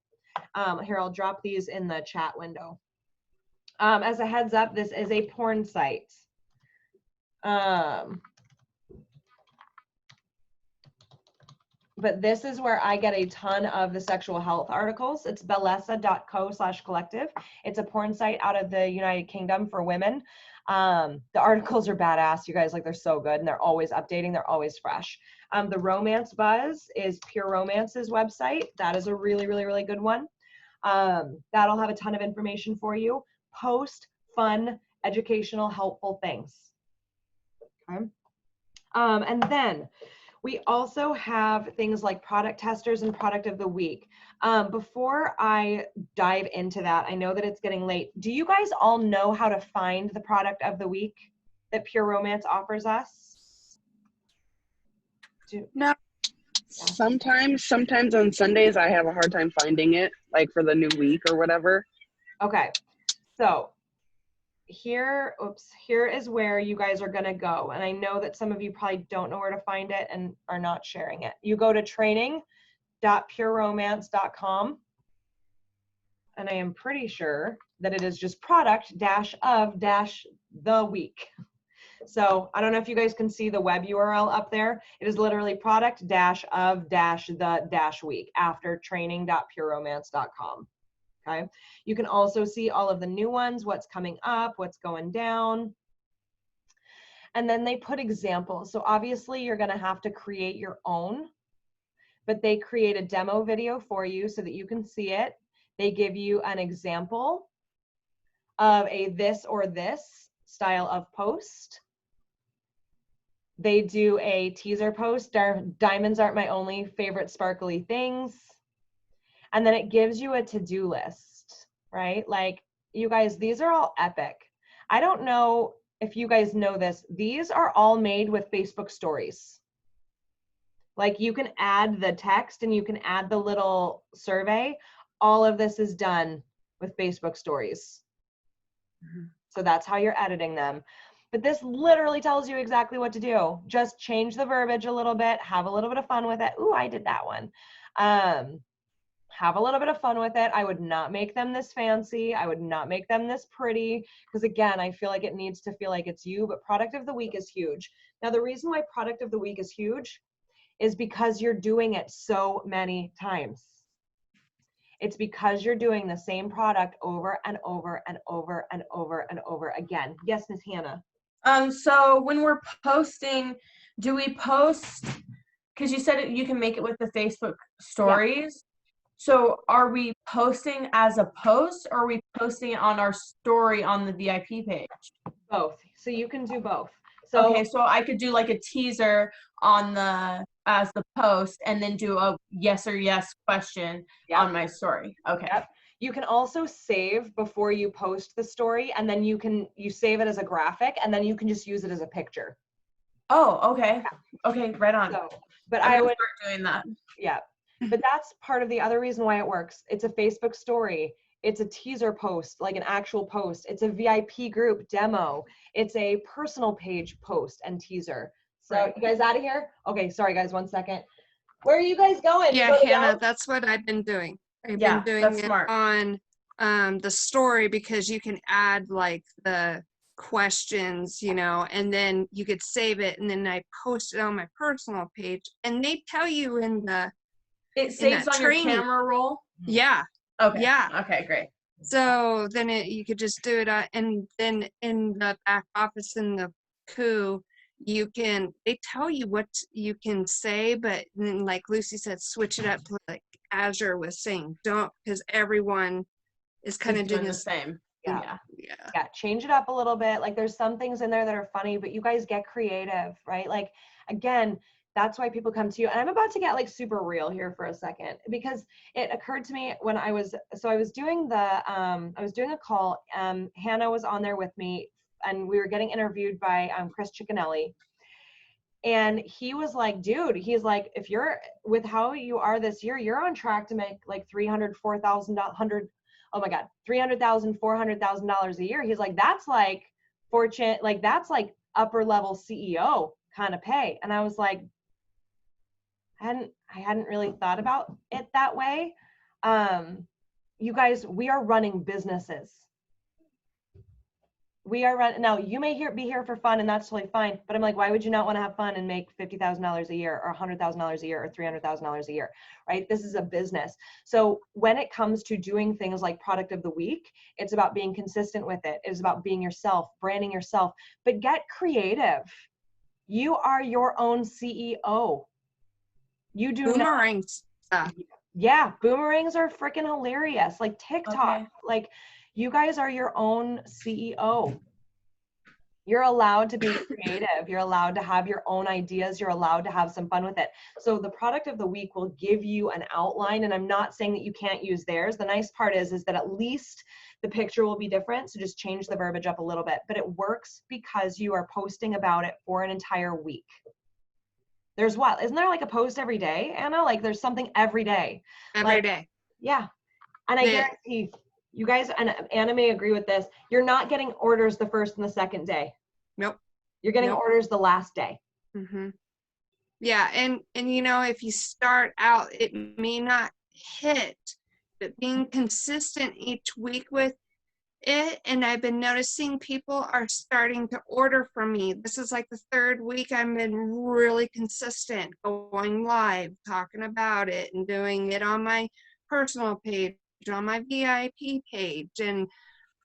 Here, I'll drop these in the chat window. As a heads up, this is a porn site. But this is where I get a ton of the sexual health articles. It's bellessa.co/collective. It's a porn site out of the United Kingdom for women. The articles are badass, you guys. Like, they're so good and they're always updating. They're always fresh. The Romance Buzz is Pure Romance's website. That is a really, really, really good one. That'll have a ton of information for you. Post fun, educational, helpful things. Okay. And then we also have things like product testers and product of the week. Before I dive into that, I know that it's getting late. Do you guys all know how to find the product of the week that Pure Romance offers us? No. Sometimes on Sundays I have a hard time finding it, like for the new week or whatever. Okay. So here is where you guys are going to go. And I know that some of you probably don't know where to find it and are not sharing it. You go to training.pureromance.com. And I am pretty sure that it is just product-of-the week. So I don't know if you guys can see the web URL up there. It is literally product-of-the-week after training.pureromance.com. Okay. You can also see all of the new ones, what's coming up, what's going down. And then they put examples. So obviously you're going to have to create your own, but they create a demo video for you so that you can see it. They give you an example of a this or this style of post. They do a teaser post. Diamonds aren't my only favorite sparkly things. And then it gives you a to-do list, right? Like, you guys, these are all epic. I don't know if you guys know this. These are all made with Facebook stories. Like, you can add the text and you can add the little survey. All of this is done with Facebook stories. Mm-hmm. So that's how you're editing them. But this literally tells you exactly what to do. Just change the verbiage a little bit, have a little bit of fun with it. Ooh, I did that one. Have a little bit of fun with it. I would not make them this fancy. I would not make them this pretty, because again, I feel like it needs to feel like it's you, but product of the week is huge. Now, the reason why product of the week is huge is because you're doing it so many times. It's because you're doing the same product over and over and over and over and over again. Yes, Miss Hannah. So when we're posting, do we post, because you said you can make it with the Facebook stories. So are we posting as a post, or are we posting it on our story on the VIP page? Both. So you can do both. So Okay, so I could do like a teaser on as the post, and then do a yes or yes question on my story. Okay. Yep. You can also save before you post the story, and then you save it as a graphic, and then you can just use it as a picture. Oh, okay. Okay, right on. So, but I I would start doing that. Yeah. But that's part of the other reason why it works. It's a Facebook story. It's a teaser post, like an actual post. It's a VIP group demo. It's a personal page post and teaser. So Right. you guys out of here? Okay, sorry guys, 1 second. Where are you guys going? Yeah, Hannah, that's what I've been doing. I've been doing that's it smart. on the story, because you can add like the questions, you know, and then you could save it, and then I post it on my personal page, and they tell you in the It saves on your camera roll. Yeah. Okay. Yeah. Okay, great. So then you could just do it, and then in the back office in the coup, they tell you what you can say, but then like Lucy said, switch it up to like Azure was saying, don't, because everyone is kind of doing the this. same. Yeah. Yeah, change it up a little bit. Like there's some things in there that are funny, but you guys get creative, right? Like again, that's why people come to you. And I'm about to get like super real here for a second, because it occurred to me when I was doing a call. Hannah was on there with me, and we were getting interviewed by Chris Ciccanelli. And he was like, dude, he's like, if you're with how you are this year, you're on track to make like $300,000, $400,000 a year. He's like, that's like fortune, like that's like upper level CEO kind of pay. And I was like, I hadn't really thought about it that way. You guys, we are running businesses. We are running. Now you may be here for fun, and that's totally fine. But I'm like, why would you not want to have fun and make $50,000 a year, or $100,000 a year, or $300,000 a year, right? This is a business. So when it comes to doing things like product of the week, it's about being consistent with it. It's about being yourself, branding yourself, but get creative. You are your own CEO. You do Boomerangs. Yeah, boomerangs are freaking hilarious. Like TikTok, Okay. like you guys are your own CEO. You're allowed to be creative. You're allowed to have your own ideas. You're allowed to have some fun with it. So the product of the week will give you an outline, and I'm not saying that you can't use theirs. The nice part is that at least the picture will be different. So just change the verbiage up a little bit, but it works because you are posting about it for an entire week. There's what? Isn't there like a post every day, Anna? Like there's something every day. Every day. Yeah. And I guarantee you guys, and Anna may agree with this, you're not getting orders the first and the second day. Nope. You're getting orders the last day. Mm-hmm. Yeah. And you know, if you start out, it may not hit, but being consistent each week with it, and I've been noticing people are starting to order from me. This is like the third week I've been really consistent, going live, talking about it, and doing it on my personal page, on my VIP page, and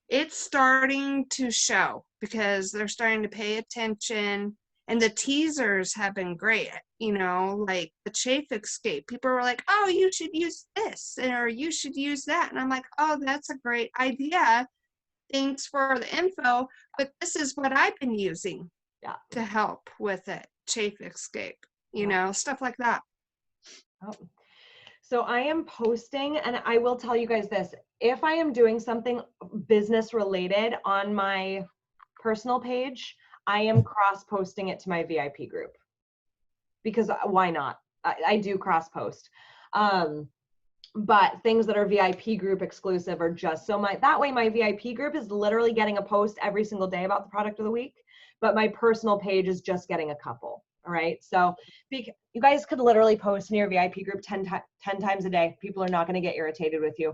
it's starting to show because they're starting to pay attention. And the teasers have been great, you know, like the chafe escape. People were like, oh, you should use this, or you should use that. And I'm like, oh, that's a great idea. Thanks for the info, but this is what I've been using to help with it. Chafe escape, you know, stuff like that. Oh. So I am posting, and I will tell you guys this, if I am doing something business related on my personal page, I am cross posting it to my VIP group, because why not? I do cross post. But things that are VIP group exclusive are just so that way my VIP group is literally getting a post every single day about the product of the week, but my personal page is just getting a couple. All right. So you guys could literally post in your VIP group 10 times a day. People are not going to get irritated with you,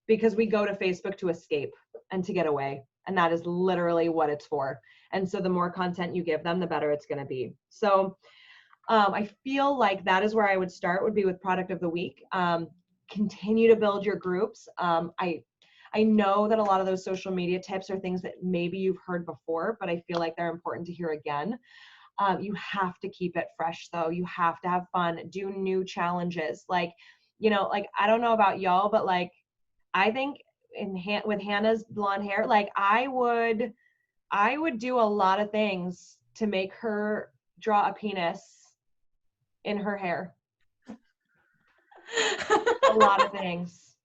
because we go to Facebook to escape and to get away. And that is literally what it's for. And so the more content you give them, the better it's going to be. So I feel like that is where I would start, would be with product of the week. continue to build your groups. I know that a lot of those social media tips are things that maybe you've heard before, but I feel like they're important to hear again. You have to keep it fresh though. You have to have fun, do new challenges. Like, you know, like, I don't know about y'all, but like, I think with Hannah's blonde hair, like I would do a lot of things to make her draw a penis in her hair. A lot of things.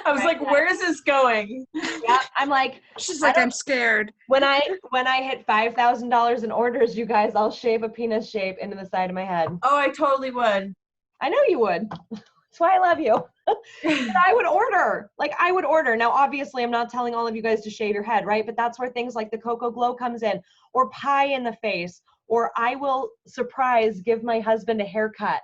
I was like, where is this going? Yeah, I'm like, She's like, I'm scared. when I hit $5,000 in orders, you guys, I'll shave a penis shape into the side of my head. Oh, I totally would. I know you would. That's why I love you. I would order. Like, I would order. Now, obviously, I'm not telling all of you guys to shave your head, right? But that's where things like the Cocoa Glow comes in, or pie in the face, or I will give my husband a haircut,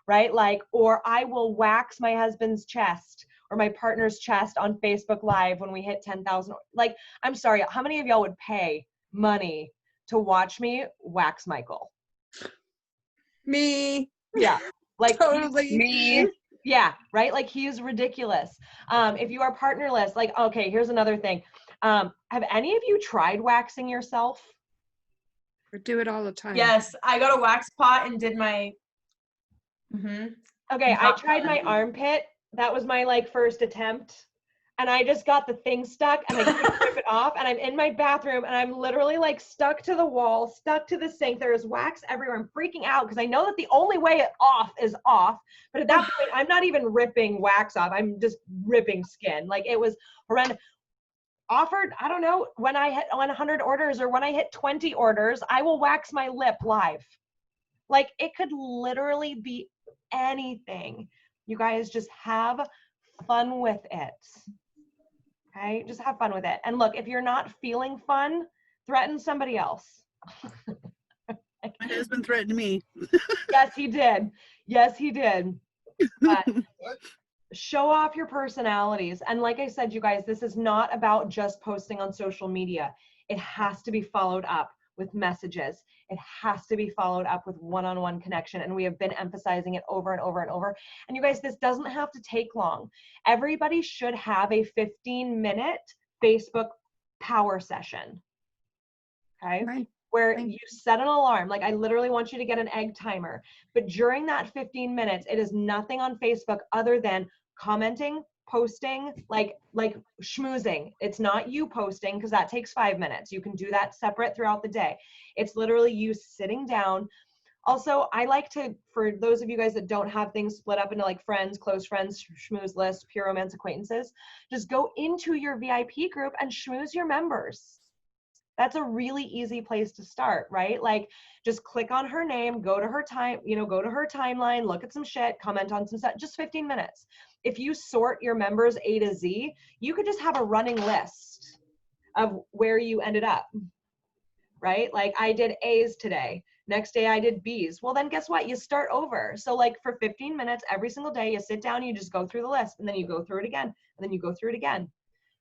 right? Like, or I will wax my husband's chest or my partner's chest on Facebook Live when we hit 10,000. Like, I'm sorry, how many of y'all would pay money to watch me wax Michael? Me. Yeah. Like, Totally. Me. yeah, right? Like, he is ridiculous. If you are partnerless, like, okay, here's another thing. Have any of you tried waxing yourself? I do it all the time. Yes, I got a wax pot and did my. Okay, I Not tried my fun. armpit. That was my like first attempt. And I just got the thing stuck and I couldn't rip it off. And I'm in my bathroom and I'm literally like stuck to the wall, stuck to the sink. There is wax everywhere. I'm freaking out because I know that the only way off is off. But at that point, I'm not even ripping wax off. I'm just ripping skin. Like, it was horrendous. Offered, I don't know, when I hit 100 orders or when I hit 20 orders, I will wax my lip live. Like, it could literally be anything. You guys just have fun with it. Okay, just have fun with it. And look, if you're not feeling fun, threaten somebody else. My husband threatened me. Yes, he did. Yes, he did. But show off your personalities. And like I said, you guys, this is not about just posting on social media. It has to be followed up with messages. It has to be followed up with one-on-one connection. And we have been emphasizing it over and over and over. And you guys, this doesn't have to take long. Everybody should have a 15-minute Facebook power session. Okay. Right. Where you set an alarm. Like, I literally want you to get an egg timer. But during that 15 minutes, it is nothing on Facebook other than commenting, posting, like schmoozing. It's not you posting, because that takes 5 minutes. You can do that separate throughout the day. It's literally you sitting down. Also, I like to, for those of you guys that don't have things split up into like friends, close friends, schmooze list, pure romance acquaintances, just go into your VIP group and schmooze your members. That's a really easy place to start, right? Like, just click on her name, go to her go to her timeline, look at some shit, comment on some stuff, just 15 minutes. If you sort your members A to Z, you could just have a running list of where you ended up, right? Like, I did A's today. Next day I did B's. Well, then guess what? You start over. So like, for 15 minutes every single day, you sit down, you just go through the list, and then you go through it again, and then you go through it again.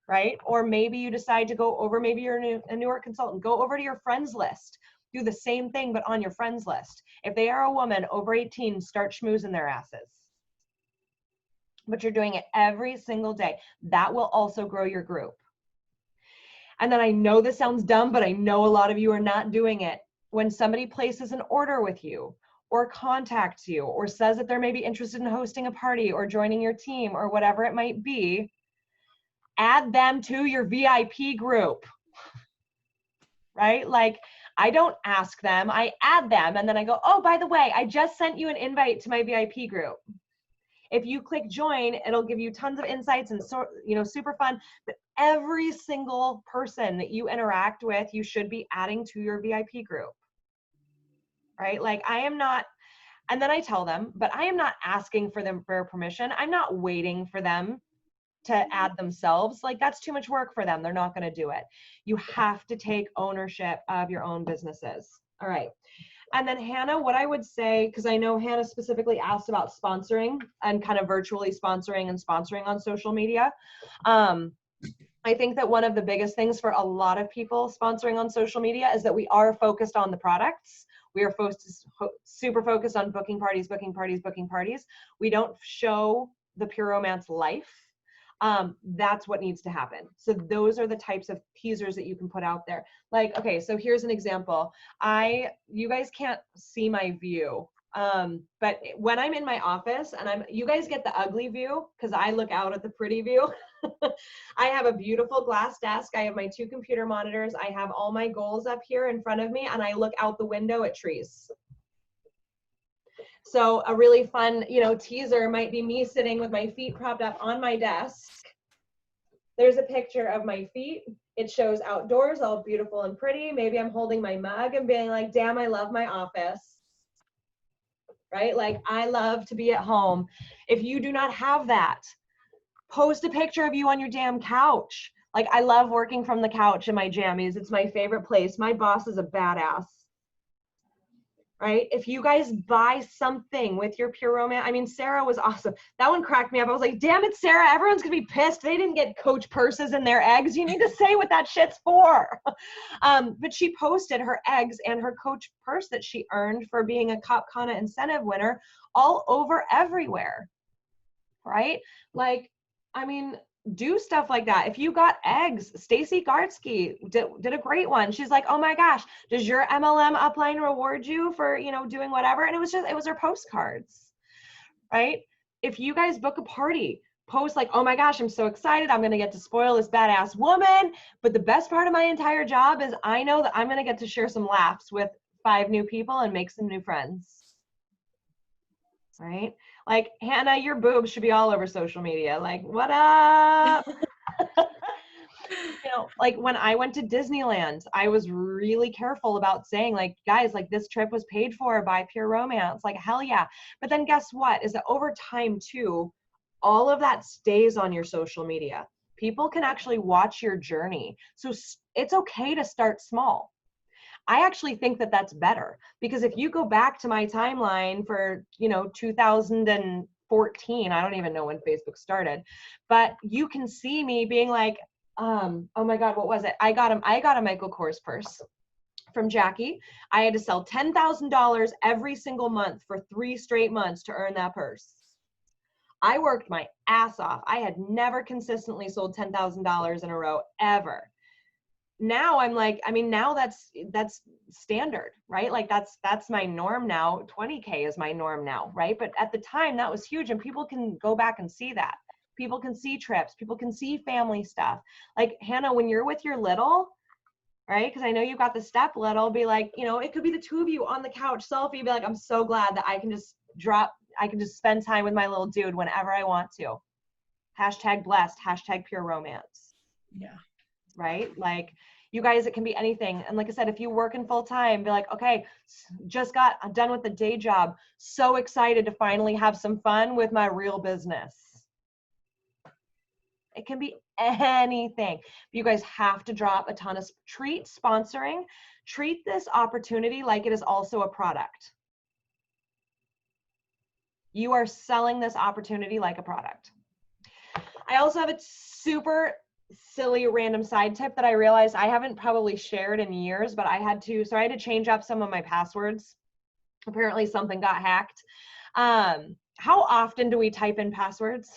Right? Or maybe you decide to go over, maybe you're a newer consultant, go over to your friends list, do the same thing, but on your friends list. If they are a woman over 18, start schmoozing their asses. But you're doing it every single day. That will also grow your group. And then, I know this sounds dumb, but I know a lot of you are not doing it. When somebody places an order with you, or contacts you, or says that they're maybe interested in hosting a party or joining your team or whatever it might be, add them to your VIP group, right? Like, I don't ask them, I add them, and then I go, oh, by the way, I just sent you an invite to my VIP group. If you click join, it'll give you tons of insights and super fun. But every single person that you interact with, you should be adding to your VIP group, right? Like, I am not, and then I tell them, but I am not asking for them for permission. I'm not waiting for them to add themselves. Like, that's too much work for them. They're not going to do it. You have to take ownership of your own businesses. All right. And then Hannah, what I would say, because I know Hannah specifically asked about sponsoring and kind of virtually sponsoring and sponsoring on social media. I think that one of the biggest things for a lot of people sponsoring on social media is that we are focused on the products. We are super focused on booking parties. We don't show the Pure Romance life, that's what needs to happen. So those are the types of teasers that you can put out there. Like, okay, so here's an example. You guys can't see my view. But when I'm in my office and you guys get the ugly view because I look out at the pretty view. I have a beautiful glass desk. I have my 2 computer monitors. I have all my goals up here in front of me, and I look out the window at trees. So a really fun, teaser might be me sitting with my feet propped up on my desk. There's a picture of my feet. It shows outdoors, all beautiful and pretty. Maybe I'm holding my mug and being like, damn, I love my office. Right? Like, I love to be at home. If you do not have that, post a picture of you on your damn couch. Like, I love working from the couch in my jammies. It's my favorite place. My boss is a badass. Right? If you guys buy something with your Pure Romance, I mean, Sarah was awesome. That one cracked me up. I was like, damn it, Sarah, everyone's gonna be pissed. They didn't get Coach purses in their eggs. You need to say what that shit's for. But she posted her eggs and her Coach purse that she earned for being a Cop Kana incentive winner all over everywhere. Right? Like, I mean, do stuff like that. If you got eggs, Stacy Gartsky did a great one. She's like, oh my gosh, does your MLM upline reward you for, doing whatever? And it was her postcards, right? If you guys book a party, post like, oh my gosh, I'm so excited. I'm going to get to spoil this badass woman. But the best part of my entire job is I know that I'm going to get to share some laughs with 5 new people and make some new friends. Right? Like, Hannah, your boobs should be all over social media. Like, what up? Like when I went to Disneyland, I was really careful about saying like, guys, like this trip was paid for by Pure Romance. Like, hell yeah. But then guess what? Is that over time too, all of that stays on your social media. People can actually watch your journey. So it's okay to start small. I actually think that that's better because if you go back to my timeline for, 2014, I don't even know when Facebook started, but you can see me being like, oh my God, what was it? I got a Michael Kors purse from Jackie. I had to sell $10,000 every single month for 3 straight months to earn that purse. I worked my ass off. I had never consistently sold $10,000 in a row ever. Now I'm like, I mean, now that's standard, right? Like that's my norm now. 20K is my norm now, right? But at the time that was huge, and people can go back and see that. People can see trips, people can see family stuff. Like, Hannah, when you're with your little, right? Because I know you've got the step little, be like, it could be the 2 of you on the couch selfie, be like, I'm so glad that I can just spend time with my little dude whenever I want to. #blessed, #Pure Romance. Yeah. Right? Like, you guys, it can be anything. And like I said, if you work in full time, be like, okay, just got done with the day job. So excited to finally have some fun with my real business. It can be anything. You guys have to drop a ton of treat this opportunity like it is also a product. You are selling this opportunity like a product. I also have a super silly random side tip that I realized I haven't probably shared in years, but I had to change up some of my passwords. Apparently something got hacked. How often do we type in passwords?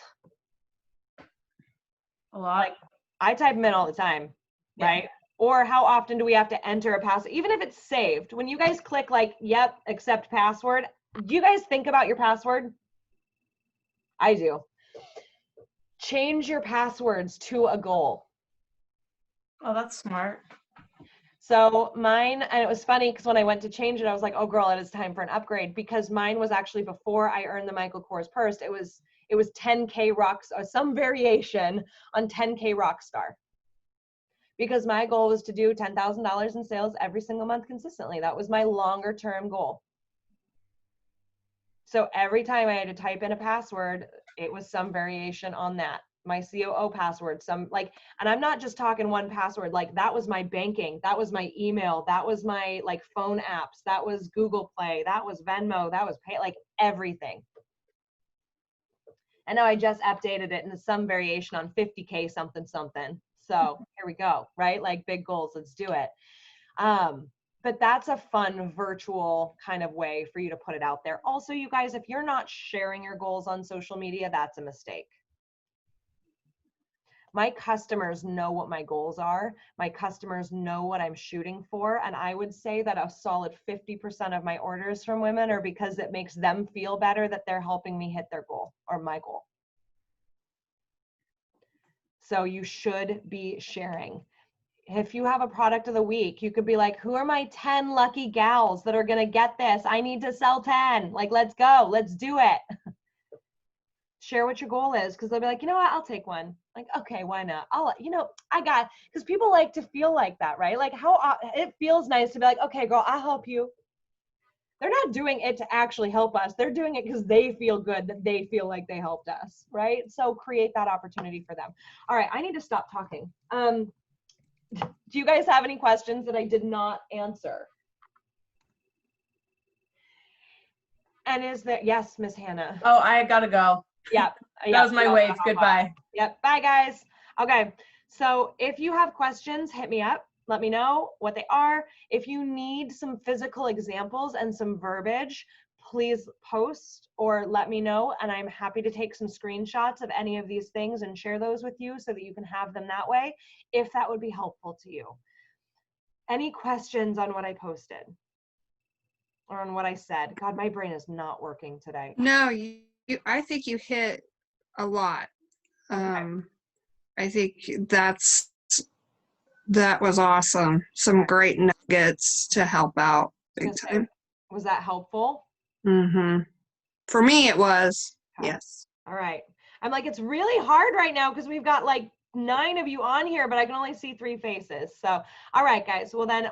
A lot. Like, I type them in all the time, Yeah. right? Or how often do we have to enter a password? Even if it's saved, when you guys click like, yep, accept password, do you guys think about your password? I do. Change your passwords to a goal. Oh, that's smart. So mine, and it was funny because when I went to change it, I was like, oh girl, it is time for an upgrade, because mine was actually before I earned the Michael Kors purse. It was 10K rocks, or some variation on 10K Rockstar. Because my goal was to do $10,000 in sales every single month consistently. That was my longer term goal. So every time I had to type in a password, it was some variation on that. My COO password, and I'm not just talking one password, like that was my banking, that was my email, that was my like phone apps, that was Google Play, that was Venmo, that was Pay, like everything. And now I just updated it into some variation on 50K something. So here we go, right? Like big goals, let's do it. But that's a fun virtual kind of way for you to put it out there. Also, you guys, if you're not sharing your goals on social media, that's a mistake. My customers know what my goals are. My customers know what I'm shooting for. And I would say that a solid 50% of my orders from women are because it makes them feel better that they're helping me hit their goal or my goal. So you should be sharing. If you have a product of the week, you could be like, who are my 10 lucky gals that are going to get this? I need to sell 10. Like, let's go. Let's do it. Share what your goal is, because they'll be like, you know what? I'll take one. Like, okay, why not? Because people like to feel like that, right? Like it feels nice to be like, okay, girl, I'll help you. They're not doing it to actually help us. They're doing it because they feel good that they feel like they helped us, right? So create that opportunity for them. All right, I need to stop talking. Do you guys have any questions that I did not answer? And is there, yes, Miss Hannah. Oh, I gotta go. Yep. That was my wave. Goodbye. Yep. Bye, guys. Okay. So if you have questions, hit me up. Let me know what they are. If you need some physical examples and some verbiage, please post or let me know. And I'm happy to take some screenshots of any of these things and share those with you so that you can have them that way, if that would be helpful to you. Any questions on what I posted or on what I said? God, my brain is not working today. No, I think you hit a lot. Okay. I think that was awesome. Some great nuggets to help out big time. Was that helpful? Mm-hmm. For me, it was. Okay. Yes. All right. I'm like, it's really hard right now because we've got like 9 of you on here, but I can only see 3 faces. So, all right, guys. Well, then